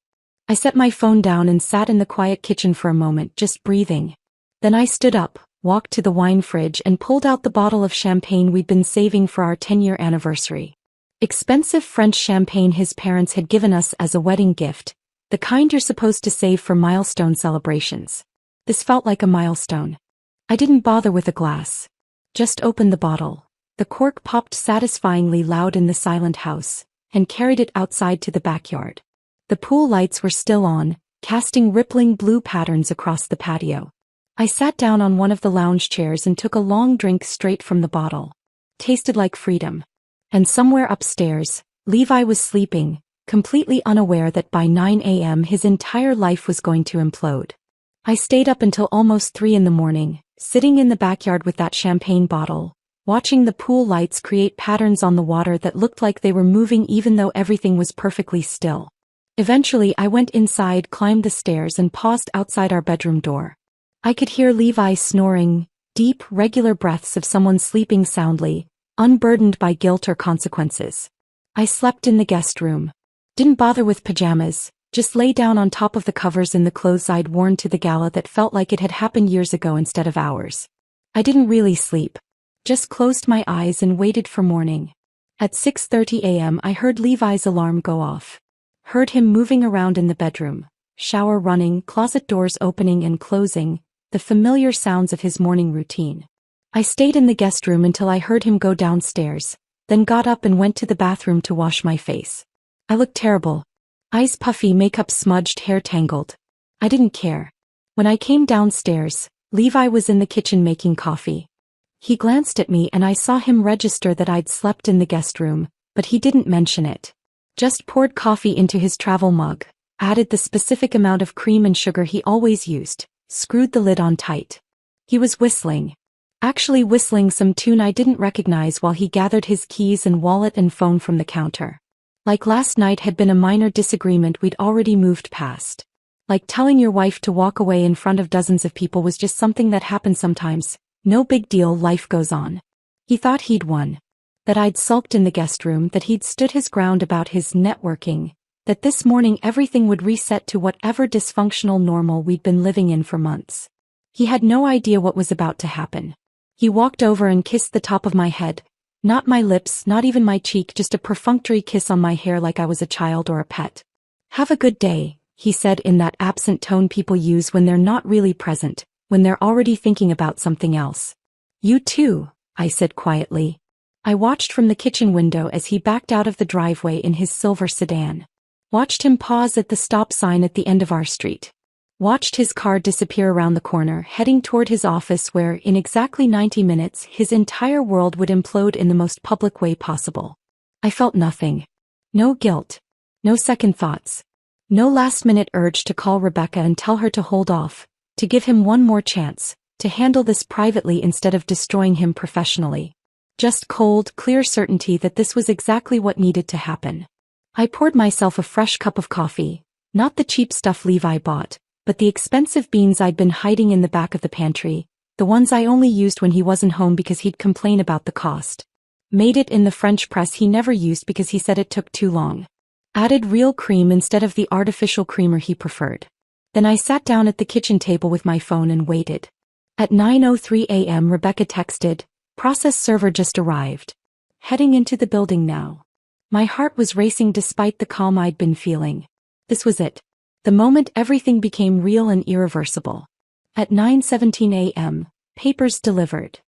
I set my phone down and sat in the quiet kitchen for a moment, just breathing. Then I stood up, walked to the wine fridge and pulled out the bottle of champagne we'd been saving for our 10-year anniversary. Expensive French champagne his parents had given us as a wedding gift, the kind you're supposed to save for milestone celebrations. This felt like a milestone. I didn't bother with a glass. Just opened the bottle. The cork popped satisfyingly loud in the silent house, and carried it outside to the backyard. The pool lights were still on, casting rippling blue patterns across the patio. I sat down on one of the lounge chairs and took a long drink straight from the bottle. Tasted like freedom. And somewhere upstairs, Levi was sleeping, completely unaware that by 9 a.m. his entire life was going to implode. I stayed up until almost 3 in the morning, sitting in the backyard with that champagne bottle, watching the pool lights create patterns on the water that looked like they were moving even though everything was perfectly still. Eventually I went inside, climbed the stairs and paused outside our bedroom door. I could hear Levi snoring, deep, regular breaths of someone sleeping soundly, unburdened by guilt or consequences. I slept in the guest room. Didn't bother with pajamas, just lay down on top of the covers in the clothes I'd worn to the gala that felt like it had happened years ago instead of hours. I didn't really sleep. Just closed my eyes and waited for morning. At 6:30 a.m. I heard Levi's alarm go off. Heard him moving around in the bedroom, shower running, closet doors opening and closing, the familiar sounds of his morning routine. I stayed in the guest room until I heard him go downstairs, then got up and went to the bathroom to wash my face. I looked terrible. Eyes puffy, makeup smudged, hair tangled. I didn't care. When I came downstairs, Levi was in the kitchen making coffee. He glanced at me and I saw him register that I'd slept in the guest room, but he didn't mention it. Just poured coffee into his travel mug, added the specific amount of cream and sugar he always used, screwed the lid on tight. He was whistling. Actually whistling some tune I didn't recognize while he gathered his keys and wallet and phone from the counter. Like last night had been a minor disagreement we'd already moved past. Like telling your wife to walk away in front of dozens of people was just something that happens sometimes. No big deal, life goes on. He thought he'd won. That I'd sulked in the guest room, that he'd stood his ground about his networking, that this morning everything would reset to whatever dysfunctional normal we'd been living in for months. He had no idea what was about to happen. He walked over and kissed the top of my head, not my lips, not even my cheek, just a perfunctory kiss on my hair like I was a child or a pet. "Have a good day," he said in that absent tone people use when they're not really present, when they're already thinking about something else. "You too," I said quietly. I watched from the kitchen window as he backed out of the driveway in his silver sedan. Watched him pause at the stop sign at the end of our street. Watched his car disappear around the corner, heading toward his office where, in exactly 90 minutes, his entire world would implode in the most public way possible. I felt nothing. No guilt. No second thoughts. No last-minute urge to call Rebecca and tell her to hold off, to give him one more chance, to handle this privately instead of destroying him professionally. Just cold, clear certainty that this was exactly what needed to happen. I poured myself a fresh cup of coffee, not the cheap stuff Levi bought, but the expensive beans I'd been hiding in the back of the pantry, the ones I only used when he wasn't home because he'd complain about the cost. Made it in the French press he never used because he said it took too long. Added real cream instead of the artificial creamer he preferred. Then I sat down at the kitchen table with my phone and waited. At 9:03 a.m. Rebecca texted, "Process server just arrived. Heading into the building now." My heart was racing despite the calm I'd been feeling. This was it. The moment everything became real and irreversible. At 9:17 a.m., papers delivered.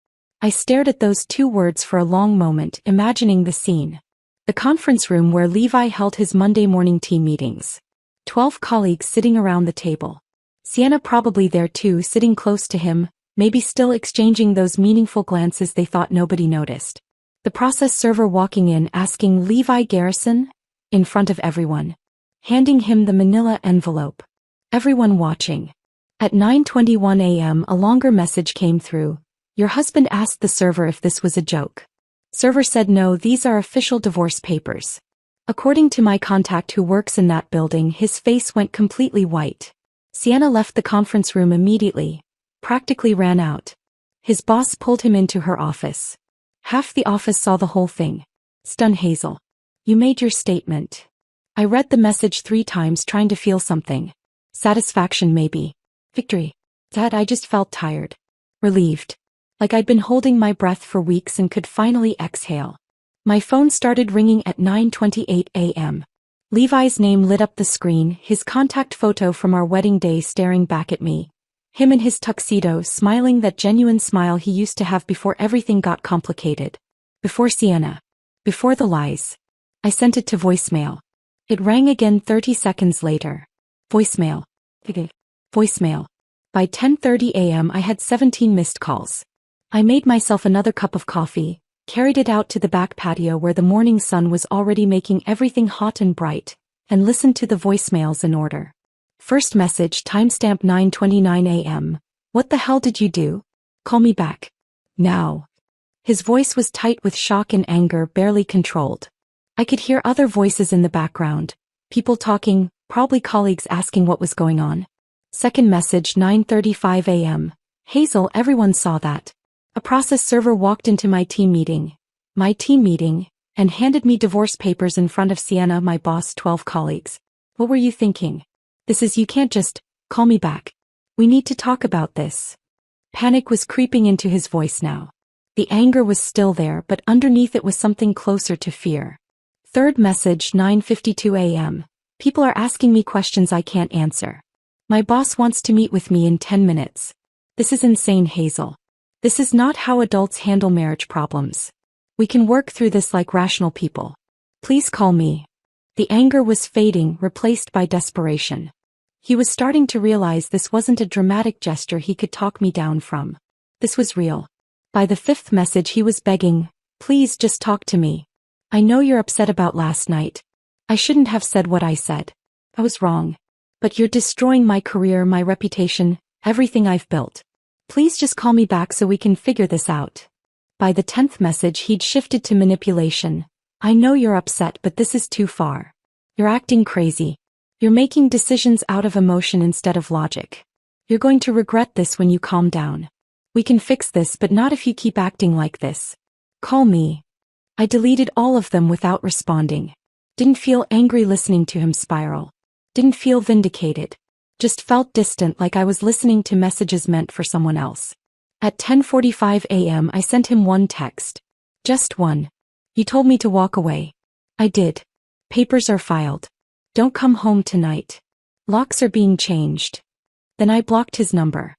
I stared at those two words for a long moment, imagining the scene. The conference room where Levi held his Monday morning team meetings. 12 colleagues sitting around the table. Sienna probably there too, sitting close to him, maybe still exchanging those meaningful glances they thought nobody noticed. The process server walking in asking Levi Garrison, in front of everyone. Handing him the manila envelope. Everyone watching. At 9:21 a.m. a longer message came through. "Your husband asked the server if this was a joke. Server said no, these are official divorce papers." According to my contact who works in that building, his face went completely white. Sienna left the conference room immediately. Practically ran out. His boss pulled him into her office. Half the office saw the whole thing. "Stun Hazel. You made your statement." I read the message 3 times trying to feel something. Satisfaction maybe. Victory. Dad, I just felt tired. Relieved. Like I'd been holding my breath for weeks and could finally exhale. My phone started ringing at 9:28 a.m. Levi's name lit up the screen, his contact photo from our wedding day staring back at me. Him in his tuxedo, smiling that genuine smile he used to have before everything got complicated. Before Sienna. Before the lies. I sent it to voicemail. It rang again 30 seconds later. Voicemail. Voicemail. By 10:30 a.m. I had 17 missed calls. I made myself another cup of coffee, carried it out to the back patio where the morning sun was already making everything hot and bright, and listened to the voicemails in order. First message, timestamp 9:29 a.m. What the hell did you do? Call me back. Now. His voice was tight with shock and anger, barely controlled. I could hear other voices in the background. People talking, probably colleagues asking what was going on. Second message, 9:35 a.m. Hazel, everyone saw that. A process server walked into my team meeting, and handed me divorce papers in front of Sienna, my boss, 12 colleagues. What were you thinking? You can't just, call me back. We need to talk about this. Panic was creeping into his voice now. The anger was still there, but underneath it was something closer to fear. Third message, 9:52 a.m. People are asking me questions I can't answer. My boss wants to meet with me in 10 minutes. This is insane, Hazel. This is not how adults handle marriage problems. We can work through this like rational people. Please call me. The anger was fading, replaced by desperation. He was starting to realize this wasn't a dramatic gesture he could talk me down from. This was real. By the fifth message he was begging, please just talk to me. I know you're upset about last night. I shouldn't have said what I said. I was wrong. But you're destroying my career, my reputation, everything I've built. Please just call me back so we can figure this out. By the 10th message he'd shifted to manipulation. I know you're upset, but this is too far. You're acting crazy. You're making decisions out of emotion instead of logic. You're going to regret this when you calm down. We can fix this, but not if you keep acting like this. Call me. I deleted all of them without responding. Didn't feel angry listening to him spiral. Didn't feel vindicated. Just felt distant, like I was listening to messages meant for someone else. At 10:45 a.m. I sent him one text. Just one. You told me to walk away. I did. Papers are filed. Don't come home tonight. Locks are being changed. Then I blocked his number.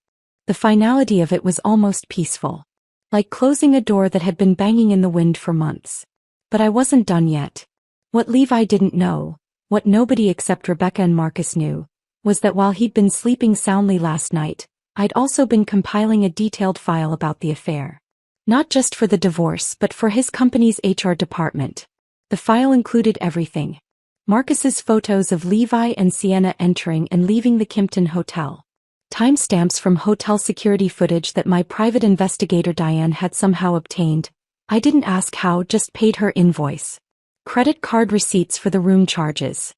The finality of it was almost peaceful. Like closing a door that had been banging in the wind for months. But I wasn't done yet. What Levi didn't know, what nobody except Rebecca and Marcus knew, was that while he'd been sleeping soundly last night, I'd also been compiling a detailed file about the affair. Not just for the divorce, but for his company's HR department. The file included everything. Marcus's photos of Levi and Sienna entering and leaving the Kimpton Hotel. Timestamps from hotel security footage that my private investigator Diane had somehow obtained. I didn't ask how, just paid her invoice. Credit card receipts for the room charges.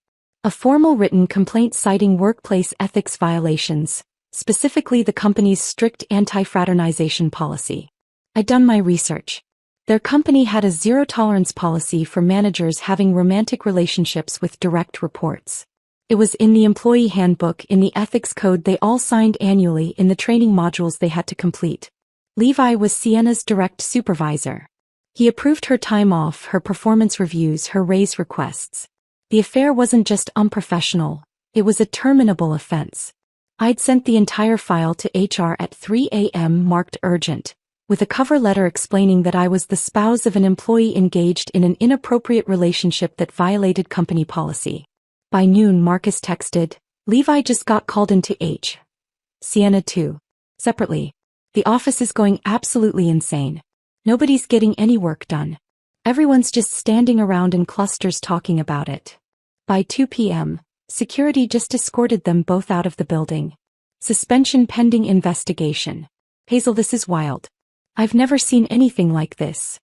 A formal written complaint citing workplace ethics violations, specifically the company's strict anti-fraternization policy. I'd done my research. Their company had a zero-tolerance policy for managers having romantic relationships with direct reports. It was in the employee handbook, in the ethics code they all signed annually, in the training modules they had to complete. Levi was Sienna's direct supervisor. He approved her time off, her performance reviews, her raise requests. The affair wasn't just unprofessional, it was a terminable offense. I'd sent the entire file to HR at 3 a.m. marked urgent, with a cover letter explaining that I was the spouse of an employee engaged in an inappropriate relationship that violated company policy. By noon, Marcus texted, Levi just got called into H. Sienna too. Separately. The office is going absolutely insane. Nobody's getting any work done. Everyone's just standing around in clusters talking about it. By 2 p.m., security just escorted them both out of the building. Suspension pending investigation. Hazel, this is wild. I've never seen anything like this.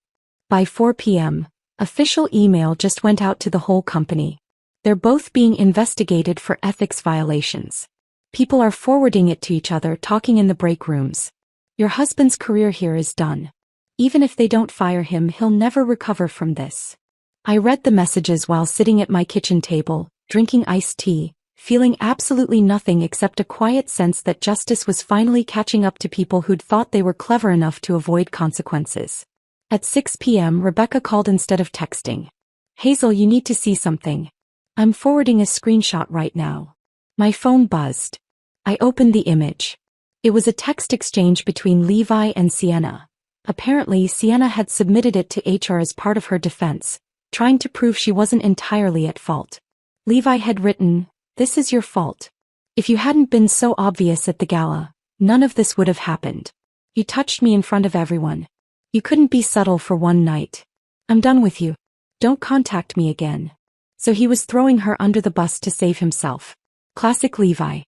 By 4 p.m., official email just went out to the whole company. They're both being investigated for ethics violations. People are forwarding it to each other, talking in the break rooms. Your husband's career here is done. Even if they don't fire him, he'll never recover from this. I read the messages while sitting at my kitchen table, drinking iced tea, feeling absolutely nothing except a quiet sense that justice was finally catching up to people who'd thought they were clever enough to avoid consequences. At 6 p.m. Rebecca called instead of texting. Hazel, you need to see something. I'm forwarding a screenshot right now. My phone buzzed. I opened the image. It was a text exchange between Levi and Sienna. Apparently, Sienna had submitted it to HR as part of her defense, trying to prove she wasn't entirely at fault. Levi had written, "This is your fault. If you hadn't been so obvious at the gala, none of this would have happened. You touched me in front of everyone. You couldn't be subtle for one night. I'm done with you. Don't contact me again." So he was throwing her under the bus to save himself. Classic Levi.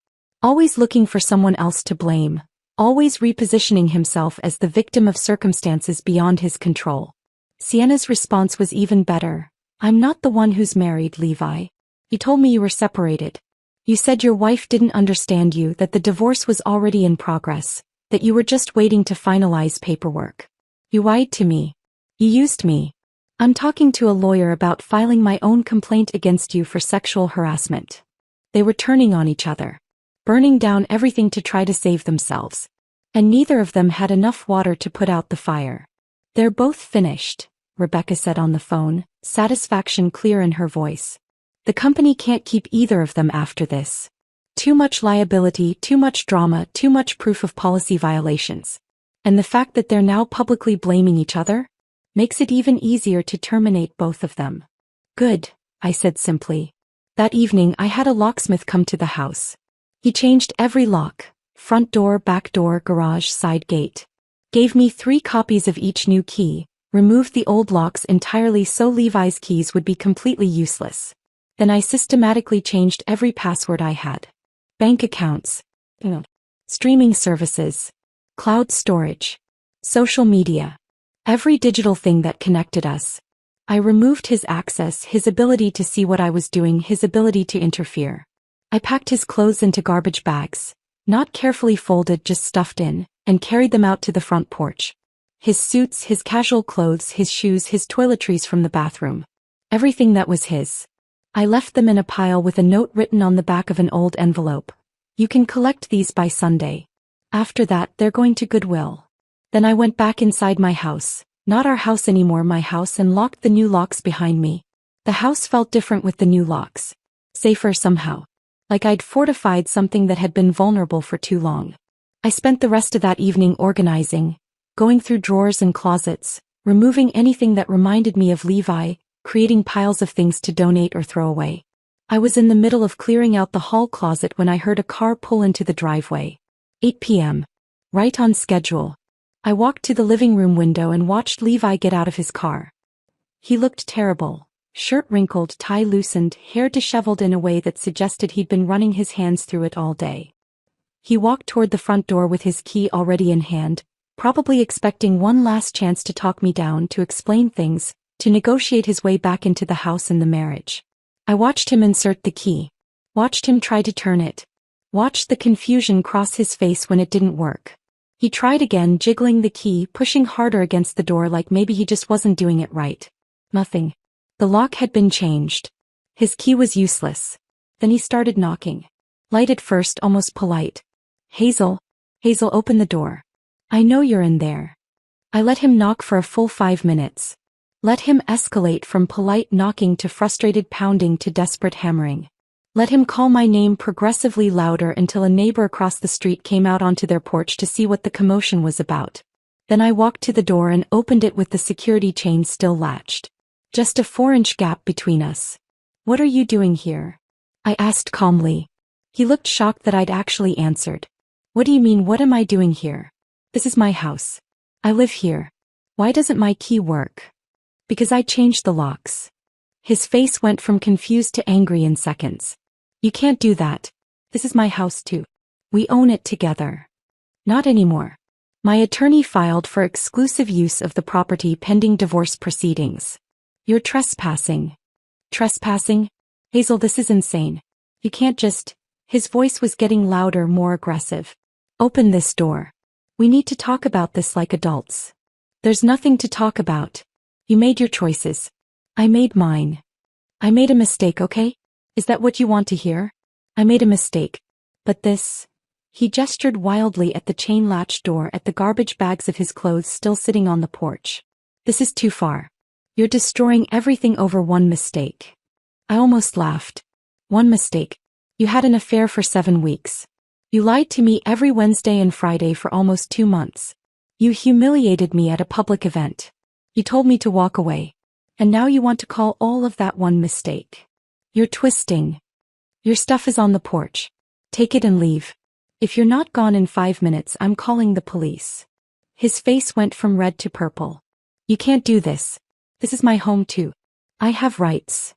Always looking for someone else to blame. Always repositioning himself as the victim of circumstances beyond his control. Sienna's response was even better. I'm not the one who's married, Levi. You told me you were separated. You said your wife didn't understand you, that the divorce was already in progress, that you were just waiting to finalize paperwork. You lied to me. You used me. I'm talking to a lawyer about filing my own complaint against you for sexual harassment. They were turning on each other, burning down everything to try to save themselves. And neither of them had enough water to put out the fire. They're both finished, Rebecca said on the phone, satisfaction clear in her voice. The company can't keep either of them after this. Too much liability, too much drama, too much proof of policy violations. And the fact that they're now publicly blaming each other makes it even easier to terminate both of them. Good, I said simply. That evening I had a locksmith come to the house. He changed every lock, front door, back door, garage, side gate. Gave me 3 copies of each new key, removed the old locks entirely so Levi's keys would be completely useless. Then I systematically changed every password I had. Bank accounts, streaming services, cloud storage, social media, every digital thing that connected us. I removed his access, his ability to see what I was doing, his ability to interfere. I packed his clothes into garbage bags, not carefully folded, just stuffed in, and carried them out to the front porch. His suits, his casual clothes, his shoes, his toiletries from the bathroom. Everything that was his. I left them in a pile with a note written on the back of an old envelope. You can collect these by Sunday. After that, they're going to Goodwill. Then I went back inside my house, not our house anymore, my house, and locked the new locks behind me. The house felt different with the new locks. Safer somehow. Like I'd fortified something that had been vulnerable for too long. I spent the rest of that evening organizing, going through drawers and closets, removing anything that reminded me of Levi, creating piles of things to donate or throw away. I was in the middle of clearing out the hall closet when I heard a car pull into the driveway. 8 p.m. Right on schedule. I walked to the living room window and watched Levi get out of his car. He looked terrible. Shirt wrinkled, tie loosened, hair disheveled in a way that suggested he'd been running his hands through it all day. He walked toward the front door with his key already in hand, probably expecting one last chance to talk me down, to explain things, to negotiate his way back into the house and the marriage. I watched him insert the key. Watched him try to turn it. Watched the confusion cross his face when it didn't work. He tried again, jiggling the key, pushing harder against the door like maybe he just wasn't doing it right. Nothing. The lock had been changed. His key was useless. Then he started knocking. Light at first, almost polite. Hazel. Hazel, open the door. I know you're in there. I let him knock for a full 5 minutes. Let him escalate from polite knocking to frustrated pounding to desperate hammering. Let him call my name progressively louder until a neighbor across the street came out onto their porch to see what the commotion was about. Then I walked to the door and opened it with the security chain still latched. Just a 4-inch gap between us. What are you doing here? I asked calmly. He looked shocked that I'd actually answered. What do you mean, what am I doing here? This is my house. I live here. Why doesn't my key work? Because I changed the locks. His face went from confused to angry in seconds. You can't do that. This is my house too. We own it together. Not anymore. My attorney filed for exclusive use of the property pending divorce proceedings. You're trespassing. Trespassing? Hazel, this is insane. You can't just... His voice was getting louder, more aggressive. Open this door. We need to talk about this like adults. There's nothing to talk about. You made your choices. I made mine. I made a mistake, okay? Is that what you want to hear? I made a mistake. But this... He gestured wildly at the chain-latched door, at the garbage bags of his clothes still sitting on the porch. This is too far. You're destroying everything over one mistake. I almost laughed. One mistake. You had an affair for 7 weeks. You lied to me every Wednesday and Friday for almost 2 months. You humiliated me at a public event. You told me to walk away. And now you want to call all of that one mistake. You're twisting. Your stuff is on the porch. Take it and leave. If you're not gone in 5 minutes, I'm calling the police. His face went from red to purple. You can't do this. This is my home too. I have rights.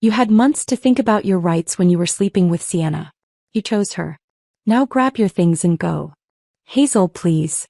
You had months to think about your rights when you were sleeping with Sienna. You chose her. Now grab your things and go. Hazel, please.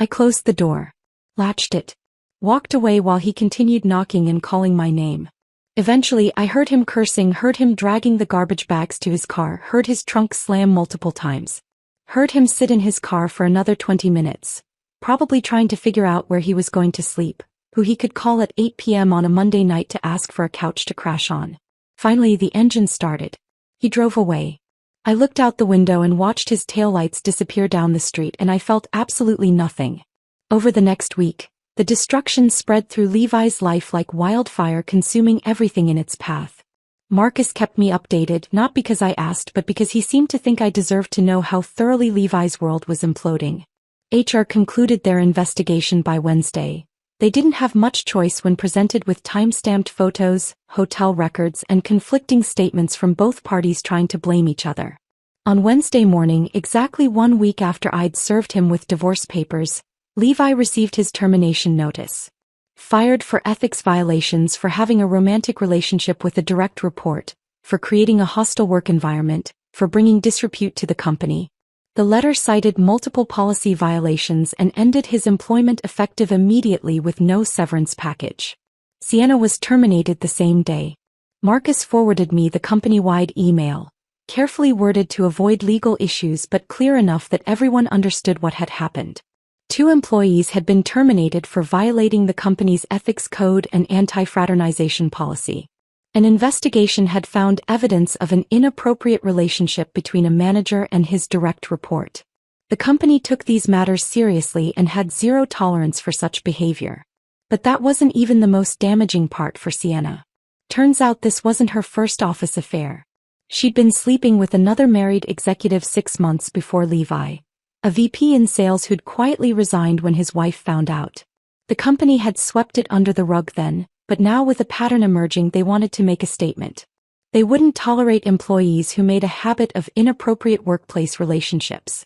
I closed the door. Latched it. Walked away while he continued knocking and calling my name. Eventually, I heard him cursing, heard him dragging the garbage bags to his car, heard his trunk slam multiple times. Heard him sit in his car for another 20 minutes. Probably trying to figure out where he was going to sleep, who he could call at 8 p.m. on a Monday night to ask for a couch to crash on. Finally, the engine started. He drove away. I looked out the window and watched his taillights disappear down the street, and I felt absolutely nothing. Over the next week, the destruction spread through Levi's life like wildfire, consuming everything in its path. Marcus kept me updated, not because I asked but because he seemed to think I deserved to know how thoroughly Levi's world was imploding. HR concluded their investigation by Wednesday. They didn't have much choice when presented with time-stamped photos, hotel records, and conflicting statements from both parties trying to blame each other. On Wednesday morning, exactly 1 week after I'd served him with divorce papers, Levi received his termination notice. Fired for ethics violations, for having a romantic relationship with a direct report, for creating a hostile work environment, for bringing disrepute to the company. The letter cited multiple policy violations and ended his employment effective immediately with no severance package. Sienna was terminated the same day. Marcus forwarded me the company-wide email, carefully worded to avoid legal issues but clear enough that everyone understood what had happened. 2 employees had been terminated for violating the company's ethics code and anti-fraternization policy. An investigation had found evidence of an inappropriate relationship between a manager and his direct report. The company took these matters seriously and had zero tolerance for such behavior. But that wasn't even the most damaging part for Sienna. Turns out this wasn't her first office affair. She'd been sleeping with another married executive 6 months before Levi, a VP in sales who'd quietly resigned when his wife found out. The company had swept it under the rug then, but now with a pattern emerging, they wanted to make a statement. They wouldn't tolerate employees who made a habit of inappropriate workplace relationships.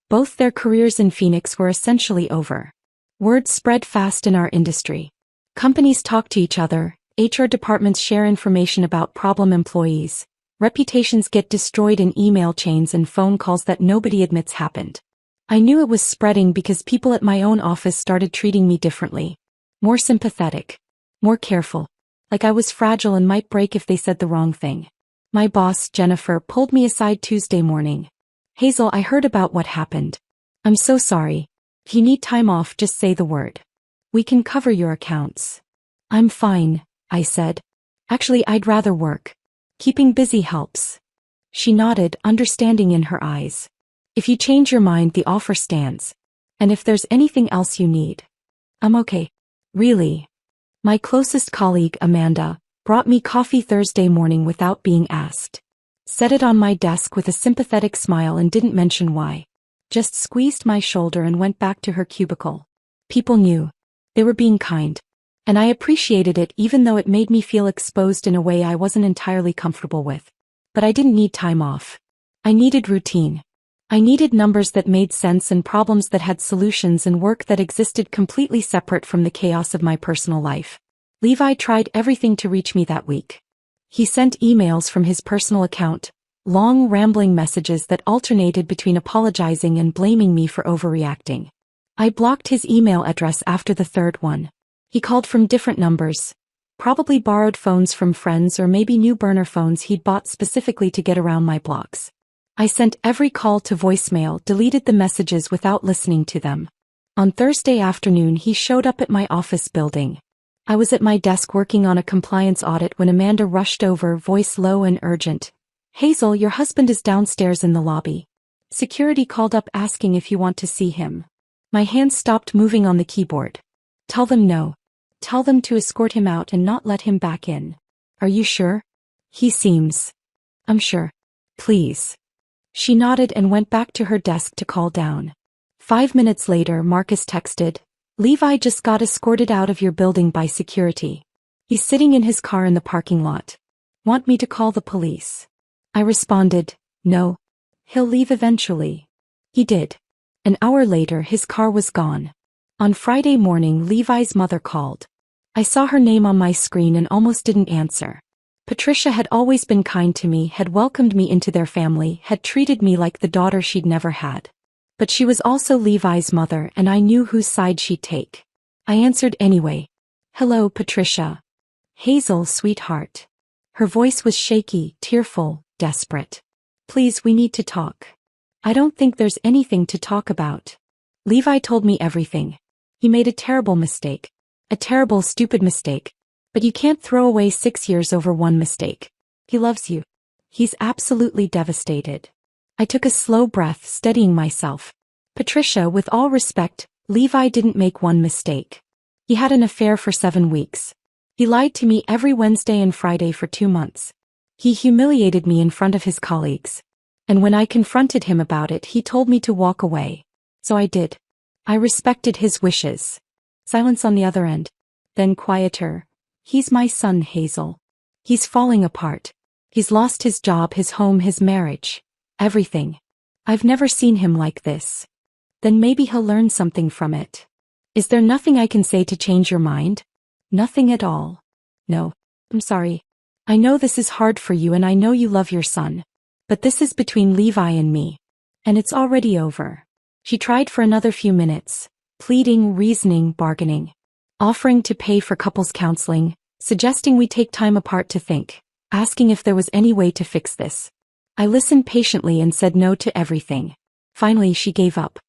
Both their careers in Phoenix were essentially over. Word spread fast in our industry. Companies talk to each other, HR departments share information about problem employees, reputations get destroyed in email chains and phone calls that nobody admits happened. I knew it was spreading because people at my own office started treating me differently. More sympathetic. More careful. Like I was fragile and might break if they said the wrong thing. My boss, Jennifer, pulled me aside Tuesday morning. Hazel, I heard about what happened. I'm so sorry. If you need time off, just say the word. We can cover your accounts. I'm fine, I said. Actually, I'd rather work. Keeping busy helps. She nodded, understanding in her eyes. If you change your mind, the offer stands. And if there's anything else you need. I'm okay. Really. My closest colleague, Amanda, brought me coffee Thursday morning without being asked. Set it on my desk with a sympathetic smile and didn't mention why. Just squeezed my shoulder and went back to her cubicle. People knew. They were being kind. And I appreciated it, even though it made me feel exposed in a way I wasn't entirely comfortable with. But I didn't need time off. I needed routine. I needed numbers that made sense and problems that had solutions and work that existed completely separate from the chaos of my personal life. Levi tried everything to reach me that week. He sent emails from his personal account, long rambling messages that alternated between apologizing and blaming me for overreacting. I blocked his email address after the 3rd one. He called from different numbers, probably borrowed phones from friends or maybe new burner phones he'd bought specifically to get around my blocks. I sent every call to voicemail, deleted the messages without listening to them. On Thursday afternoon, he showed up at my office building. I was at my desk working on a compliance audit when Amanda rushed over, voice low and urgent. Hazel, your husband is downstairs in the lobby. Security called up asking if you want to see him. My hands stopped moving on the keyboard. Tell them no. Tell them to escort him out and not let him back in. Are you sure? He seems. I'm sure. Please. She nodded and went back to her desk to call down. 5 minutes later, Marcus texted, Levi just got escorted out of your building by security. He's sitting in his car in the parking lot. Want me to call the police? I responded, no. He'll leave eventually. He did. An hour later, his car was gone. On Friday morning, Levi's mother called. I saw her name on my screen and almost didn't answer. Patricia had always been kind to me, had welcomed me into their family, had treated me like the daughter she'd never had. But she was also Levi's mother, and I knew whose side she'd take. I answered anyway. "Hello, Patricia." "Hazel, sweetheart." Her voice was shaky, tearful, desperate. "Please, we need to talk." "I don't think there's anything to talk about." Levi told me everything. He made a terrible mistake. A terrible, stupid mistake. But you can't throw away 6 years over one mistake. He loves you. He's absolutely devastated. I took a slow breath, steadying myself. "Patricia, with all respect, Levi didn't make one mistake. He had an affair for 7 weeks. He lied to me every Wednesday and Friday for 2 months. He humiliated me in front of his colleagues. And when I confronted him about it, he told me to walk away. So I did. I respected his wishes." Silence on the other end. Then quieter. "He's my son, Hazel. He's falling apart. He's lost his job, his home, his marriage. Everything. I've never seen him like this." "Then maybe he'll learn something from it. Is there nothing I can say to change your mind?" "Nothing at all." "No. I'm sorry. I know this is hard for you and I know you love your son. But this is between Levi and me. And it's already over." She tried for another few minutes, pleading, reasoning, bargaining. Offering to pay for couples counseling, suggesting we take time apart to think, asking if there was any way to fix this. I listened patiently and said no to everything. Finally, she gave up.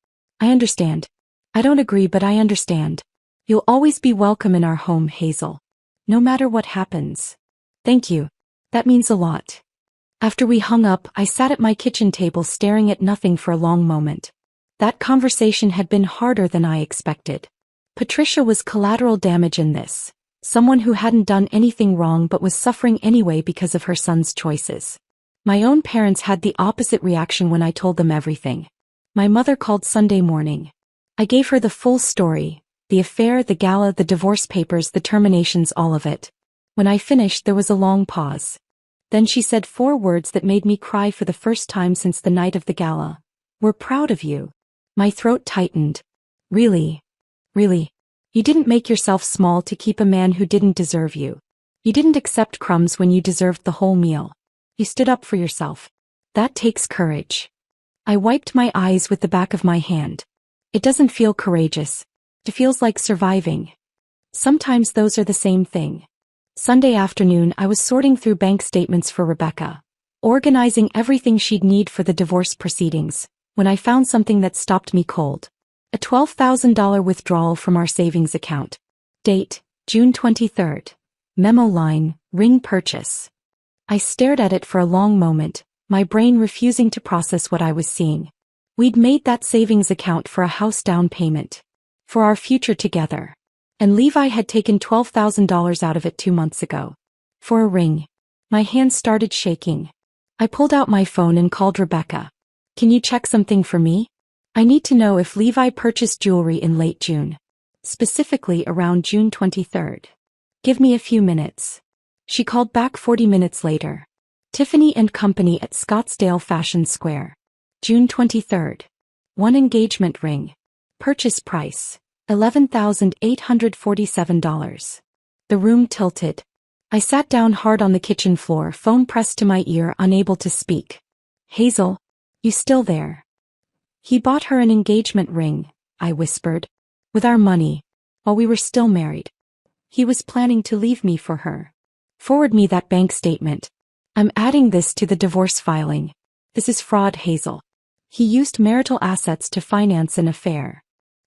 "I understand. I don't agree, but I understand. You'll always be welcome in our home, Hazel. No matter what happens." "Thank you. That means a lot." After we hung up, I sat at my kitchen table staring at nothing for a long moment. That conversation had been harder than I expected. Patricia was collateral damage in this. Someone who hadn't done anything wrong but was suffering anyway because of her son's choices. My own parents had the opposite reaction when I told them everything. My mother called Sunday morning. I gave her the full story, the affair, the gala, the divorce papers, the terminations, all of it. When I finished, there was a long pause. Then she said 4 words that made me cry for the first time since the night of the gala. "We're proud of you." My throat tightened. Really? Really? You didn't make yourself small to keep a man who didn't deserve you. You didn't accept crumbs when you deserved the whole meal. You stood up for yourself. That takes courage. I wiped my eyes with the back of my hand. It doesn't feel courageous. It feels like surviving. Sometimes those are the same thing. Sunday afternoon, I was sorting through bank statements for Rebecca, organizing everything she'd need for the divorce proceedings, when I found something that stopped me cold. A $12,000 withdrawal from our savings account. Date, June 23rd. Memo line, ring purchase. I stared at it for a long moment, my brain refusing to process what I was seeing. We'd made that savings account for a house down payment. For our future together. And Levi had taken $12,000 out of it 2 months ago. For a ring. My hands started shaking. I pulled out my phone and called Rebecca. "Can you check something for me? I need to know if Levi purchased jewelry in late June. Specifically around June 23rd. Give me a few minutes." She called back 40 minutes later. Tiffany & Company at Scottsdale Fashion Square. June 23rd. 1 engagement ring. Purchase price, $11,847. The room tilted. I sat down hard on the kitchen floor, phone pressed to my ear, unable to speak. "Hazel, you still there?" "He bought her an engagement ring," I whispered. "With our money. While we were still married. He was planning to leave me for her. Forward me that bank statement. I'm adding this to the divorce filing. This is fraud, Hazel. He used marital assets to finance an affair."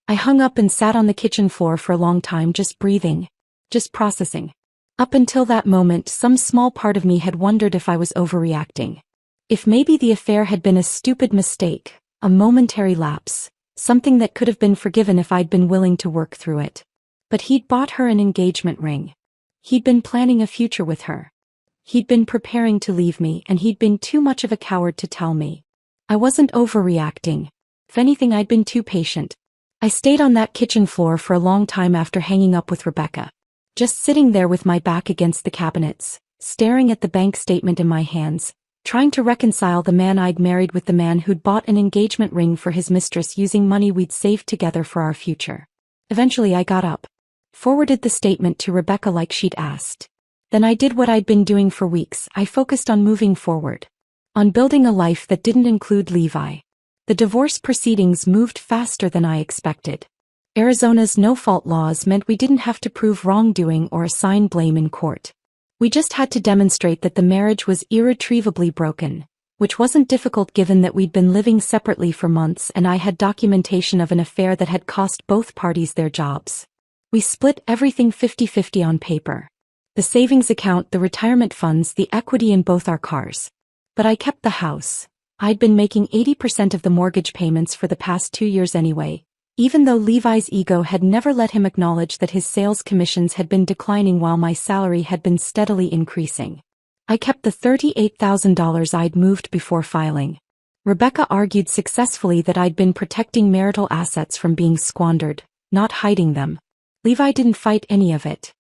I hung up and sat on the kitchen floor for a long time, just breathing. Just processing. Up until that moment, some small part of me had wondered if I was overreacting. If maybe the affair had been a stupid mistake, a momentary lapse, something that could have been forgiven if I'd been willing to work through it. But he'd bought her an engagement ring. He'd been planning a future with her. He'd been preparing to leave me, and he'd been too much of a coward to tell me. I wasn't overreacting. If anything, I'd been too patient. I stayed on that kitchen floor for a long time after hanging up with Rebecca. Just sitting there with my back against the cabinets, staring at the bank statement in my hands, trying to reconcile the man I'd married with the man who'd bought an engagement ring for his mistress using money we'd saved together for our future. Eventually I got up. Forwarded the statement to Rebecca like she'd asked. Then I did what I'd been doing for weeks. I focused on moving forward. On building a life that didn't include Levi. The divorce proceedings moved faster than I expected. Arizona's no-fault laws meant we didn't have to prove wrongdoing or assign blame in court. We just had to demonstrate that the marriage was irretrievably broken, which wasn't difficult given that we'd been living separately for months and I had documentation of an affair that had cost both parties their jobs. We split everything 50-50 on paper. The savings account, the retirement funds, the equity in both our cars. But I kept the house. I'd been making 80% of the mortgage payments for the past 2 years anyway, even though Levi's ego had never let him acknowledge that his sales commissions had been declining while my salary had been steadily increasing. I kept the $38,000 I'd moved before filing. Rebecca argued successfully that I'd been protecting marital assets from being squandered, not hiding them. Levi didn't fight any of it.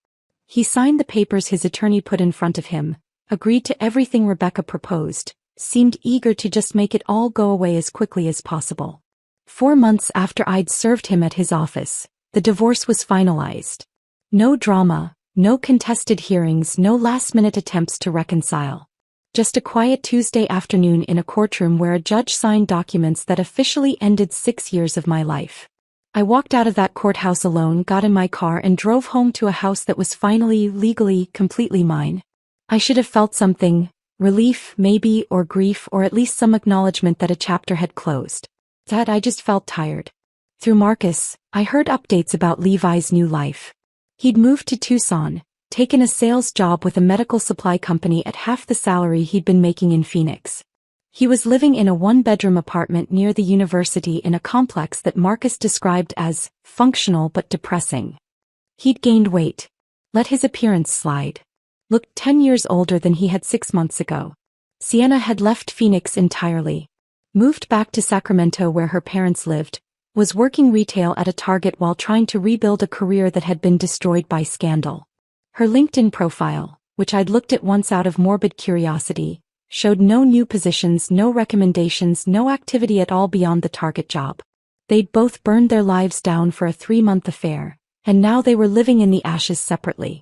He signed the papers his attorney put in front of him, agreed to everything Rebecca proposed, seemed eager to just make it all go away as quickly as possible. 4 months after I'd served him at his office, the divorce was finalized. No drama, no contested hearings, no last-minute attempts to reconcile. Just a quiet Tuesday afternoon in a courtroom where a judge signed documents that officially ended 6 years of my life. I walked out of that courthouse alone, got in my car and drove home to a house that was finally, legally, completely mine. I should have felt something, relief, maybe, or grief, or at least some acknowledgement that a chapter had closed. That I just felt tired. Through Marcus, I heard updates about Levi's new life. He'd moved to Tucson, taken a sales job with a medical supply company at half the salary he'd been making in Phoenix. He was living in a 1-bedroom apartment near the university in a complex that Marcus described as functional but depressing. He'd gained weight. Let his appearance slide. Looked 10 years older than he had 6 months ago. Sienna had left Phoenix entirely. Moved back to Sacramento where her parents lived, was working retail at a Target while trying to rebuild a career that had been destroyed by scandal. Her LinkedIn profile, which I'd looked at once out of morbid curiosity, showed no new positions, no recommendations, no activity at all beyond the Target job. They'd both burned their lives down for a 3-month affair, and now they were living in the ashes separately.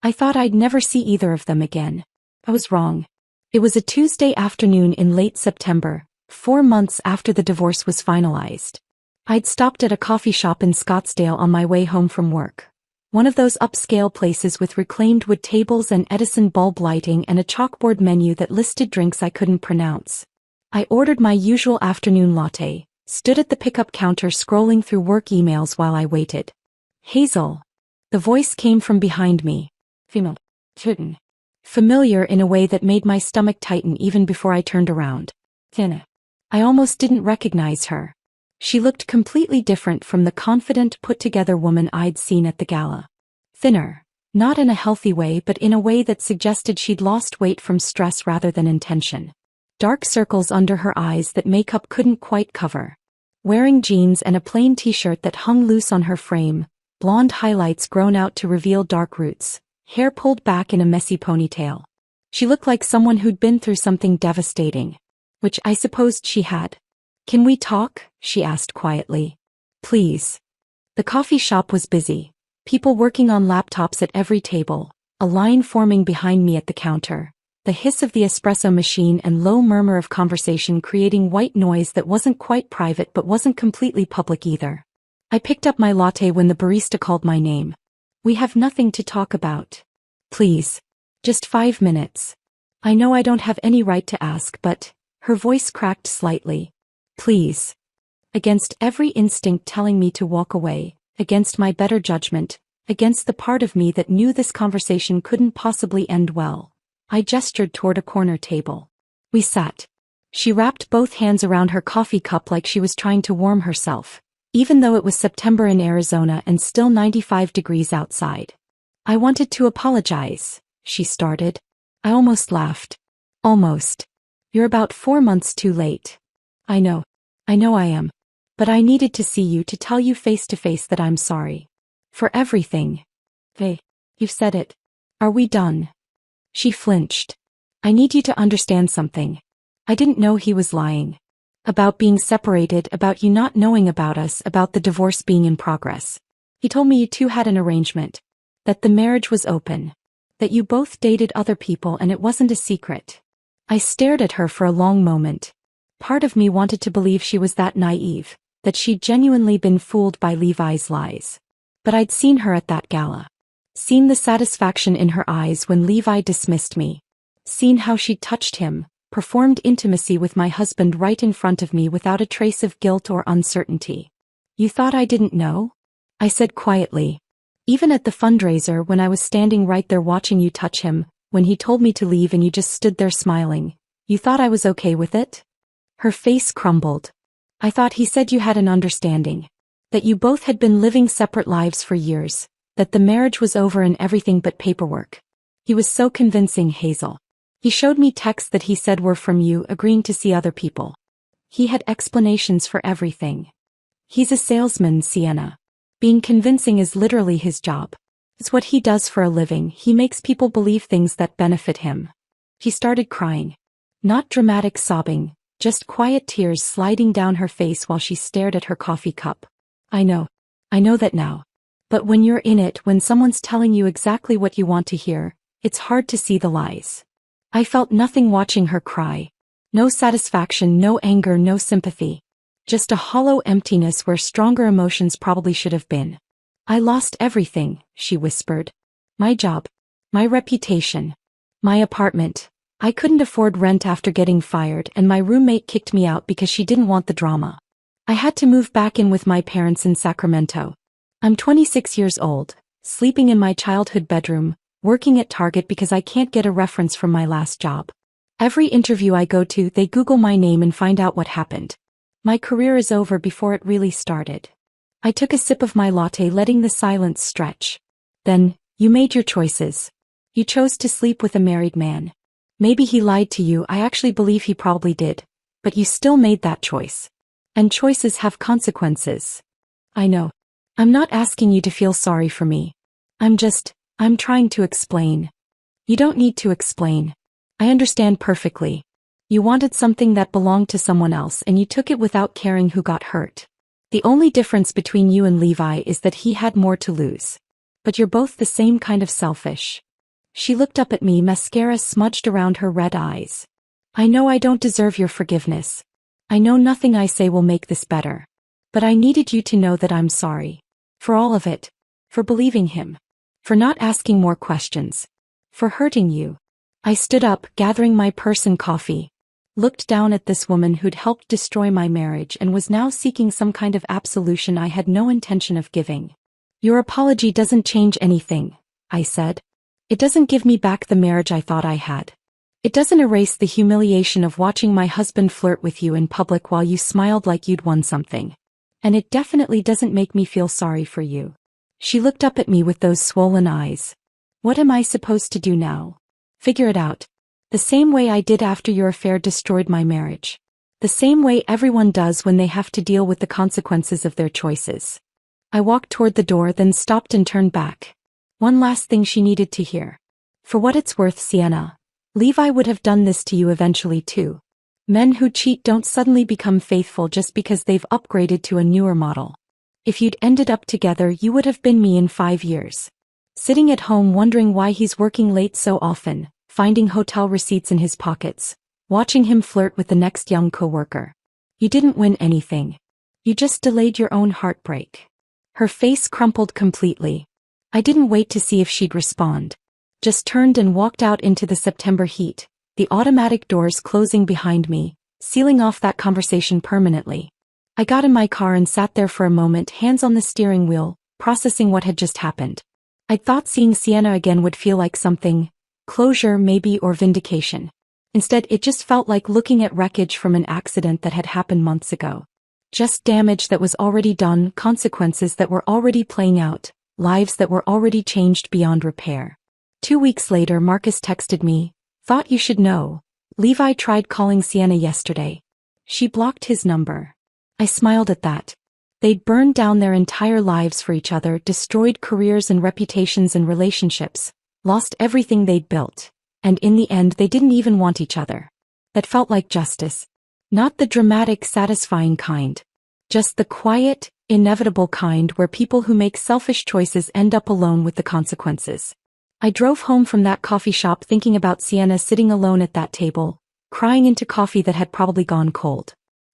I thought I'd never see either of them again. I was wrong. It was a Tuesday afternoon in late September, 4 months after the divorce was finalized. I'd stopped at a coffee shop in Scottsdale on my way home from work. One of those upscale places with reclaimed wood tables and Edison bulb lighting and a chalkboard menu that listed drinks I couldn't pronounce. I ordered my usual afternoon latte, stood at the pickup counter scrolling through work emails while I waited. Hazel. The voice came from behind me. Female. Familiar in a way that made my stomach tighten even before I turned around. Tina. I almost didn't recognize her. She looked completely different from the confident, put-together woman I'd seen at the gala. Thinner. Not in a healthy way but in a way that suggested she'd lost weight from stress rather than intention. Dark circles under her eyes that makeup couldn't quite cover. Wearing jeans and a plain t-shirt that hung loose on her frame, blonde highlights grown out to reveal dark roots, hair pulled back in a messy ponytail. She looked like someone who'd been through something devastating. Which I supposed she had. Can we talk? She asked quietly. Please. The coffee shop was busy. People working on laptops at every table, a line forming behind me at the counter, the hiss of the espresso machine and low murmur of conversation creating white noise that wasn't quite private but wasn't completely public either. I picked up my latte when the barista called my name. We have nothing to talk about. Please. Just 5 minutes. I know I don't have any right to ask but... Her voice cracked slightly. Please. Against every instinct telling me to walk away, against my better judgment, against the part of me that knew this conversation couldn't possibly end well, I gestured toward a corner table. We sat. She wrapped both hands around her coffee cup like she was trying to warm herself, even though it was September in Arizona and still 95 degrees outside. I wanted to apologize, she started. I almost laughed. Almost. You're about 4 months too late. I know I am. But I needed to see you to tell you face to face that I'm sorry. For everything. Hey, you've said it. Are we done? She flinched. I need you to understand something. I didn't know he was lying. About being separated, about you not knowing about us, about the divorce being in progress. He told me you two had an arrangement. That the marriage was open. That you both dated other people and it wasn't a secret. I stared at her for a long moment. Part of me wanted to believe she was that naive, that she'd genuinely been fooled by Levi's lies. But I'd seen her at that gala. Seen the satisfaction in her eyes when Levi dismissed me. Seen how she touched him, performed intimacy with my husband right in front of me without a trace of guilt or uncertainty. You thought I didn't know? I said quietly. Even at the fundraiser when I was standing right there watching you touch him, when he told me to leave and you just stood there smiling, you thought I was okay with it? Her face crumbled. I thought he said you had an understanding. That you both had been living separate lives for years, that the marriage was over and everything but paperwork. He was so convincing, Hazel. He showed me texts that he said were from you agreeing to see other people. He had explanations for everything. He's a salesman, Sienna. Being convincing is literally his job. It's what he does for a living. He makes people believe things that benefit him. She started crying. Not dramatic sobbing, just quiet tears sliding down her face while she stared at her coffee cup. I know that now. But when you're in it, when someone's telling you exactly what you want to hear, it's hard to see the lies. I felt nothing watching her cry. No satisfaction, no anger, no sympathy. Just a hollow emptiness where stronger emotions probably should have been. I lost everything, she whispered. My job. My reputation. My apartment. I couldn't afford rent after getting fired and my roommate kicked me out because she didn't want the drama. I had to move back in with my parents in Sacramento. I'm 26 years old, sleeping in my childhood bedroom, working at Target because I can't get a reference from my last job. Every interview I go to, they Google my name and find out what happened. My career is over before it really started. I took a sip of my latte, letting the silence stretch. Then, you made your choices. You chose to sleep with a married man. Maybe he lied to you, I actually believe he probably did. But you still made that choice. And choices have consequences. I know. I'm not asking you to feel sorry for me. I'm trying to explain. You don't need to explain. I understand perfectly. You wanted something that belonged to someone else and you took it without caring who got hurt. The only difference between you and Levi is that he had more to lose. But you're both the same kind of selfish. She looked up at me, mascara smudged around her red eyes. I know I don't deserve your forgiveness. I know nothing I say will make this better. But I needed you to know that I'm sorry. For all of it. For believing him. For not asking more questions. For hurting you. I stood up, gathering my purse and coffee. Looked down at this woman who'd helped destroy my marriage and was now seeking some kind of absolution I had no intention of giving. Your apology doesn't change anything, I said. It doesn't give me back the marriage I thought I had. It doesn't erase the humiliation of watching my husband flirt with you in public while you smiled like you'd won something. And it definitely doesn't make me feel sorry for you. She looked up at me with those swollen eyes. What am I supposed to do now? Figure it out. The same way I did after your affair destroyed my marriage. The same way everyone does when they have to deal with the consequences of their choices. I walked toward the door, then stopped and turned back. One last thing she needed to hear. For what it's worth, Sienna, Levi would have done this to you eventually too. Men who cheat don't suddenly become faithful just because they've upgraded to a newer model. If you'd ended up together, you would have been me in 5 years. Sitting at home wondering why he's working late so often, finding hotel receipts in his pockets, watching him flirt with the next young coworker. You didn't win anything. You just delayed your own heartbreak. Her face crumpled completely. I didn't wait to see if she'd respond. Just turned and walked out into the September heat, the automatic doors closing behind me, sealing off that conversation permanently. I got in my car and sat there for a moment, hands on the steering wheel, processing what had just happened. I'd thought seeing Sienna again would feel like something, closure maybe, or vindication. Instead, it just felt like looking at wreckage from an accident that had happened months ago. Just damage that was already done, consequences that were already playing out, lives that were already changed beyond repair. 2 weeks later, Marcus texted me, "Thought you should know. Levi tried calling Sienna yesterday. She blocked his number." I smiled at that. They'd burned down their entire lives for each other, destroyed careers and reputations and relationships, lost everything they'd built, and in the end they didn't even want each other. That felt like justice. Not the dramatic, satisfying kind. Just the quiet, inevitable kind where people who make selfish choices end up alone with the consequences. I drove home from that coffee shop thinking about Sienna sitting alone at that table, crying into coffee that had probably gone cold.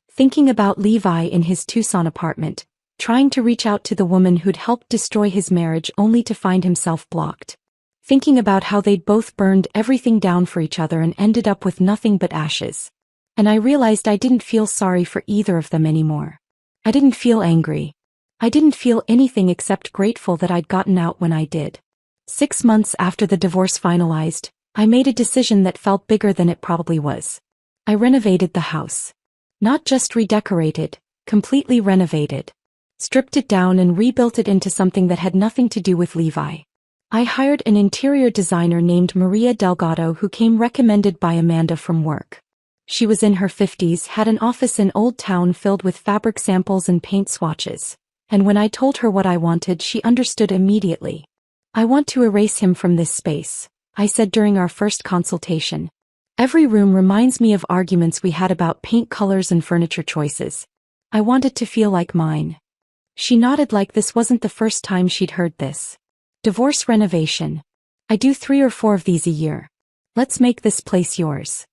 Thinking about Levi in his Tucson apartment, trying to reach out to the woman who'd helped destroy his marriage only to find himself blocked. Thinking about how they'd both burned everything down for each other and ended up with nothing but ashes. And I realized I didn't feel sorry for either of them anymore. I didn't feel angry. I didn't feel anything except grateful that I'd gotten out when I did. 6 months after the divorce finalized, I made a decision that felt bigger than it probably was. I renovated the house. Not just redecorated, completely renovated. Stripped it down and rebuilt it into something that had nothing to do with Levi. I hired an interior designer named Maria Delgado who came recommended by Amanda from work. She was in her 50s, had an office in Old Town filled with fabric samples and paint swatches. And when I told her what I wanted, she understood immediately. I want to erase him from this space, I said during our first consultation. Every room reminds me of arguments we had about paint colors and furniture choices. I want it to feel like mine. She nodded like this wasn't the first time she'd heard this. Divorce renovation. I do 3 or 4 of these a year. Let's make this place yours.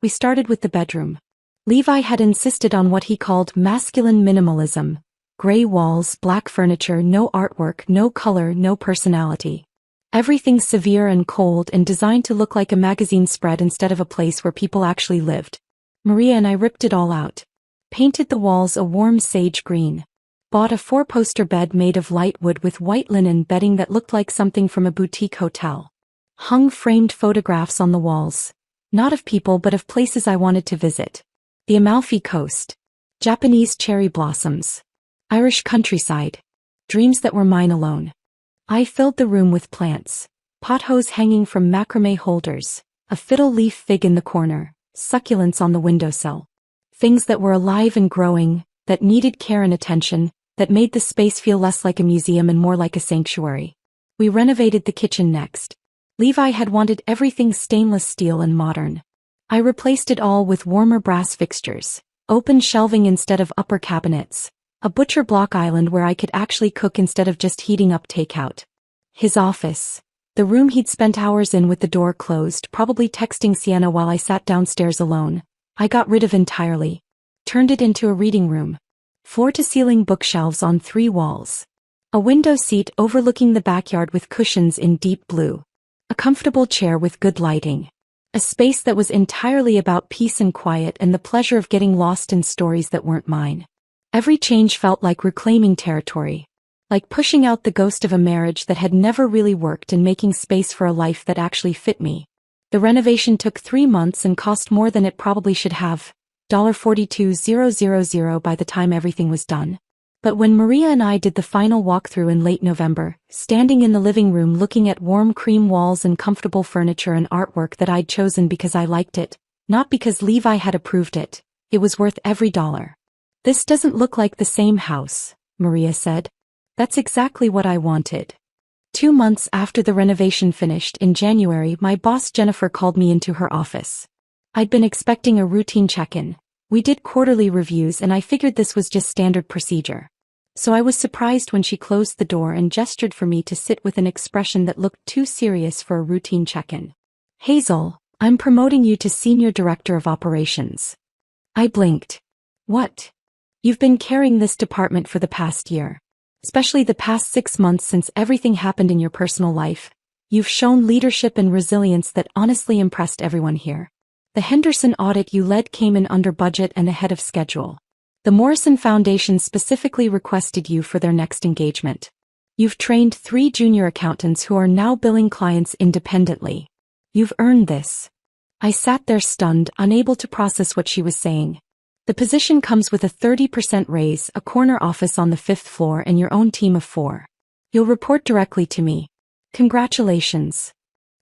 We started with the bedroom. Levi had insisted on what he called masculine minimalism. Gray walls, black furniture, no artwork, no color, no personality. Everything severe and cold and designed to look like a magazine spread instead of a place where people actually lived. Maria and I ripped it all out. Painted the walls a warm sage green. Bought a 4-poster bed made of light wood with white linen bedding that looked like something from a boutique hotel. Hung framed photographs on the walls. Not of people but of places I wanted to visit. The Amalfi Coast. Japanese cherry blossoms. Irish countryside. Dreams that were mine alone. I filled the room with plants. Pothos hanging from macrame holders. A fiddle leaf fig in the corner. Succulents on the windowsill. Things that were alive and growing, that needed care and attention, that made the space feel less like a museum and more like a sanctuary. We renovated the kitchen next. Levi had wanted everything stainless steel and modern. I replaced it all with warmer brass fixtures, open shelving instead of upper cabinets, a butcher block island where I could actually cook instead of just heating up takeout. His office, the room he'd spent hours in with the door closed, probably texting Sienna while I sat downstairs alone, I got rid of entirely. Turned it into a reading room. Floor-to-ceiling bookshelves on 3 walls. A window seat overlooking the backyard with cushions in deep blue. A comfortable chair with good lighting. A space that was entirely about peace and quiet and the pleasure of getting lost in stories that weren't mine. Every change felt like reclaiming territory. Like pushing out the ghost of a marriage that had never really worked and making space for a life that actually fit me. The renovation took 3 months and cost more than it probably should have. $42,000 by the time everything was done. But when Maria and I did the final walkthrough in late November, standing in the living room looking at warm cream walls and comfortable furniture and artwork that I'd chosen because I liked it, not because Levi had approved it, it was worth every dollar. This doesn't look like the same house, Maria said. That's exactly what I wanted. 2 months after the renovation finished in January, my boss Jennifer called me into her office. I'd been expecting a routine check-in. We did quarterly reviews and I figured this was just standard procedure. So I was surprised when she closed the door and gestured for me to sit with an expression that looked too serious for a routine check-in. Hazel, I'm promoting you to Senior Director of Operations. I blinked. What? You've been carrying this department for the past year. Especially the past 6 months since everything happened in your personal life. You've shown leadership and resilience that honestly impressed everyone here. The Henderson audit you led came in under budget and ahead of schedule. The Morrison Foundation specifically requested you for their next engagement. You've trained 3 junior accountants who are now billing clients independently. You've earned this. I sat there stunned, unable to process what she was saying. The position comes with a 30% raise, a corner office on the 5th floor and your own team of 4. You'll report directly to me. Congratulations.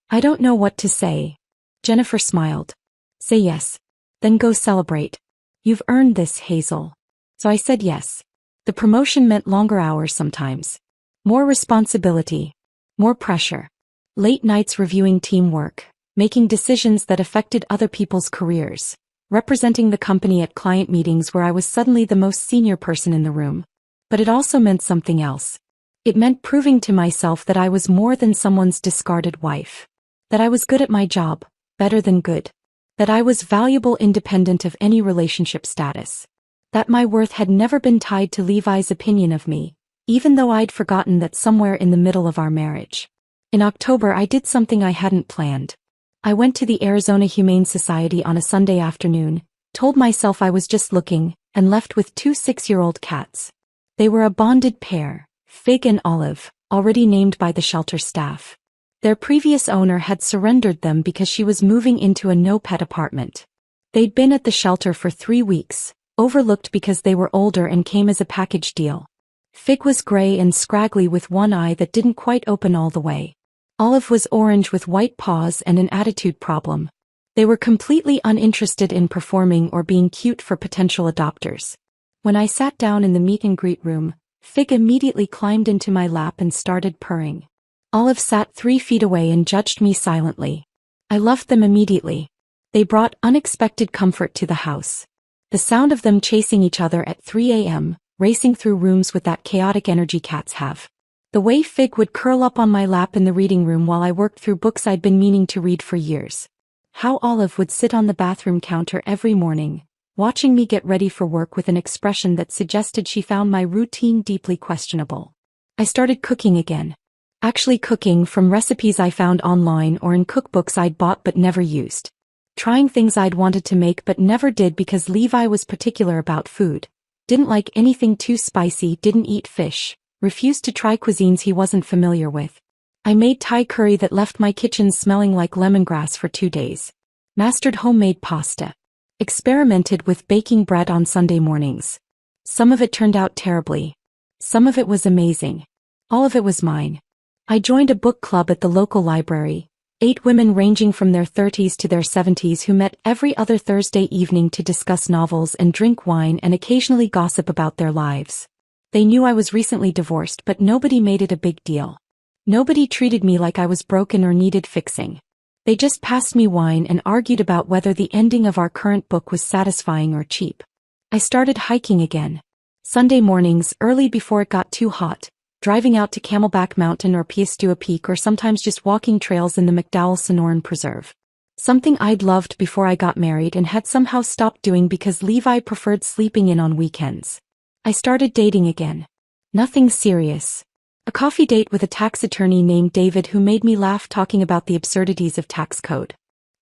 I don't know what to say. Jennifer smiled. Say yes. Then go celebrate. You've earned this, Hazel. So I said yes. The promotion meant longer hours sometimes. More responsibility. More pressure. Late nights reviewing teamwork, making decisions that affected other people's careers, representing the company at client meetings where I was suddenly the most senior person in the room. But it also meant something else. It meant proving to myself that I was more than someone's discarded wife. That I was good at my job, better than good. That I was valuable independent of any relationship status. That my worth had never been tied to Levi's opinion of me, even though I'd forgotten that somewhere in the middle of our marriage. In October I did something I hadn't planned. I went to the Arizona Humane Society on a Sunday afternoon, told myself I was just looking, and left with 2 6-year-old cats. They were a bonded pair, Fig and Olive, already named by the shelter staff. Their previous owner had surrendered them because she was moving into a no-pet apartment. They'd been at the shelter for 3 weeks, overlooked because they were older and came as a package deal. Fig was gray and scraggly with one eye that didn't quite open all the way. Olive was orange with white paws and an attitude problem. They were completely uninterested in performing or being cute for potential adopters. When I sat down in the meet and greet room, Fig immediately climbed into my lap and started purring. Olive sat 3 feet away and judged me silently. I loved them immediately. They brought unexpected comfort to the house. The sound of them chasing each other at 3 a.m., racing through rooms with that chaotic energy cats have. The way Fig would curl up on my lap in the reading room while I worked through books I'd been meaning to read for years. How Olive would sit on the bathroom counter every morning, watching me get ready for work with an expression that suggested she found my routine deeply questionable. I started cooking again. Actually cooking from recipes I found online or in cookbooks I'd bought but never used. Trying things I'd wanted to make but never did because Levi was particular about food. Didn't like anything too spicy, didn't eat fish, refused to try cuisines he wasn't familiar with. I made Thai curry that left my kitchen smelling like lemongrass for 2 days. Mastered homemade pasta. Experimented with baking bread on Sunday mornings. Some of it turned out terribly. Some of it was amazing. All of it was mine. I joined a book club at the local library. 8 women ranging from their 30s to their 70s who met every other Thursday evening to discuss novels and drink wine and occasionally gossip about their lives. They knew I was recently divorced, but nobody made it a big deal. Nobody treated me like I was broken or needed fixing. They just passed me wine and argued about whether the ending of our current book was satisfying or cheap. I started hiking again. Sunday mornings, early before it got too hot, driving out to Camelback Mountain or Piastua Peak, or sometimes just walking trails in the McDowell-Sonoran Preserve. Something I'd loved before I got married and had somehow stopped doing because Levi preferred sleeping in on weekends. I started dating again. Nothing serious. A coffee date with a tax attorney named David who made me laugh talking about the absurdities of tax code.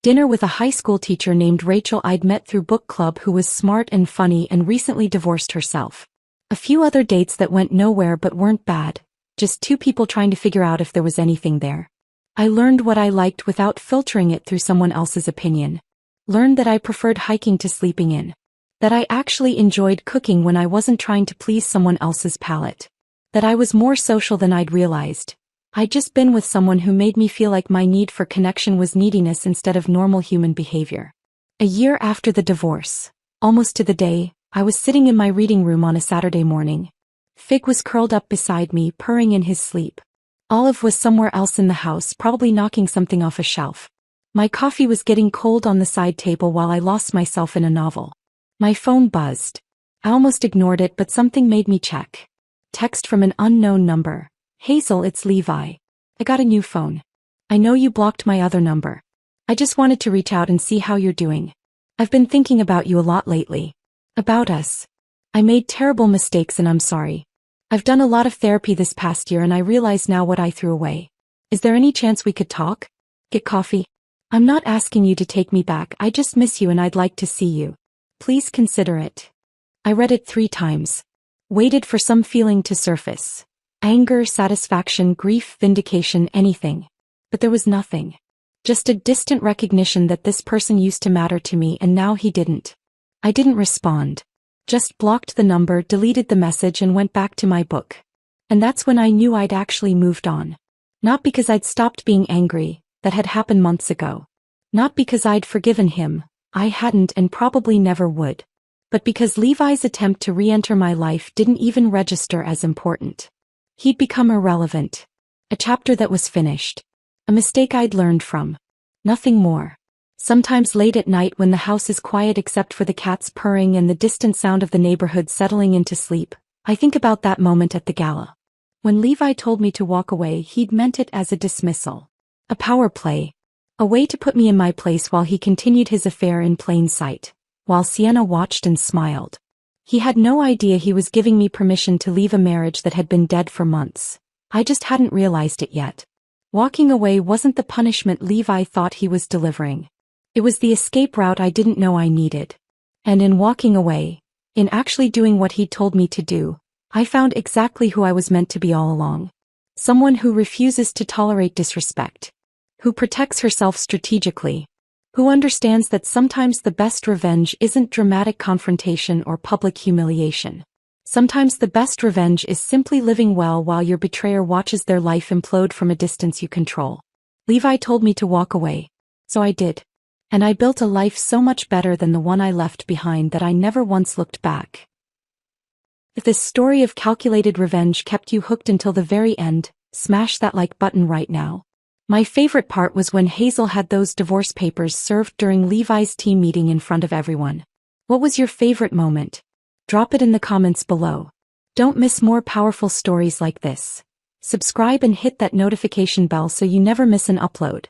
Dinner with a high school teacher named Rachel I'd met through book club who was smart and funny and recently divorced herself. A few other dates that went nowhere but weren't bad, just 2 people trying to figure out if there was anything there. I learned what I liked without filtering it through someone else's opinion. Learned that I preferred hiking to sleeping in. That I actually enjoyed cooking when I wasn't trying to please someone else's palate. That I was more social than I'd realized. I'd just been with someone who made me feel like my need for connection was neediness instead of normal human behavior. A year after the divorce, almost to the day, I was sitting in my reading room on a Saturday morning. Fig was curled up beside me, purring in his sleep. Olive was somewhere else in the house, probably knocking something off a shelf. My coffee was getting cold on the side table while I lost myself in a novel. My phone buzzed. I almost ignored it, but something made me check. Text from an unknown number. Hazel, it's Levi. I got a new phone. I know you blocked my other number. I just wanted to reach out and see how you're doing. I've been thinking about you a lot lately. About us. I made terrible mistakes and I'm sorry. I've done a lot of therapy this past year and I realize now what I threw away. Is there any chance we could talk? Get coffee? I'm not asking you to take me back, I just miss you and I'd like to see you. Please consider it. I read it 3 times. Waited for some feeling to surface. Anger, satisfaction, grief, vindication, anything. But there was nothing. Just a distant recognition that this person used to matter to me and now he didn't. I didn't respond. Just blocked the number, deleted the message and went back to my book. And that's when I knew I'd actually moved on. Not because I'd stopped being angry, that had happened months ago. Not because I'd forgiven him, I hadn't and probably never would. But because Levi's attempt to re-enter my life didn't even register as important. He'd become irrelevant. A chapter that was finished. A mistake I'd learned from. Nothing more. Sometimes late at night when the house is quiet except for the cats purring and the distant sound of the neighborhood settling into sleep, I think about that moment at the gala. When Levi told me to walk away, he'd meant it as a dismissal. A power play. A way to put me in my place while he continued his affair in plain sight, while Sienna watched and smiled. He had no idea he was giving me permission to leave a marriage that had been dead for months. I just hadn't realized it yet. Walking away wasn't the punishment Levi thought he was delivering. It was the escape route I didn't know I needed. And in walking away, in actually doing what he'd told me to do, I found exactly who I was meant to be all along. Someone who refuses to tolerate disrespect. Who protects herself strategically. Who understands that sometimes the best revenge isn't dramatic confrontation or public humiliation. Sometimes the best revenge is simply living well while your betrayer watches their life implode from a distance you control. Levi told me to walk away. So I did. And I built a life so much better than the one I left behind that I never once looked back. If this story of calculated revenge kept you hooked until the very end, smash that like button right now. My favorite part was when Hazel had those divorce papers served during Levi's team meeting in front of everyone. What was your favorite moment? Drop it in the comments below. Don't miss more powerful stories like this. Subscribe and hit that notification bell so you never miss an upload.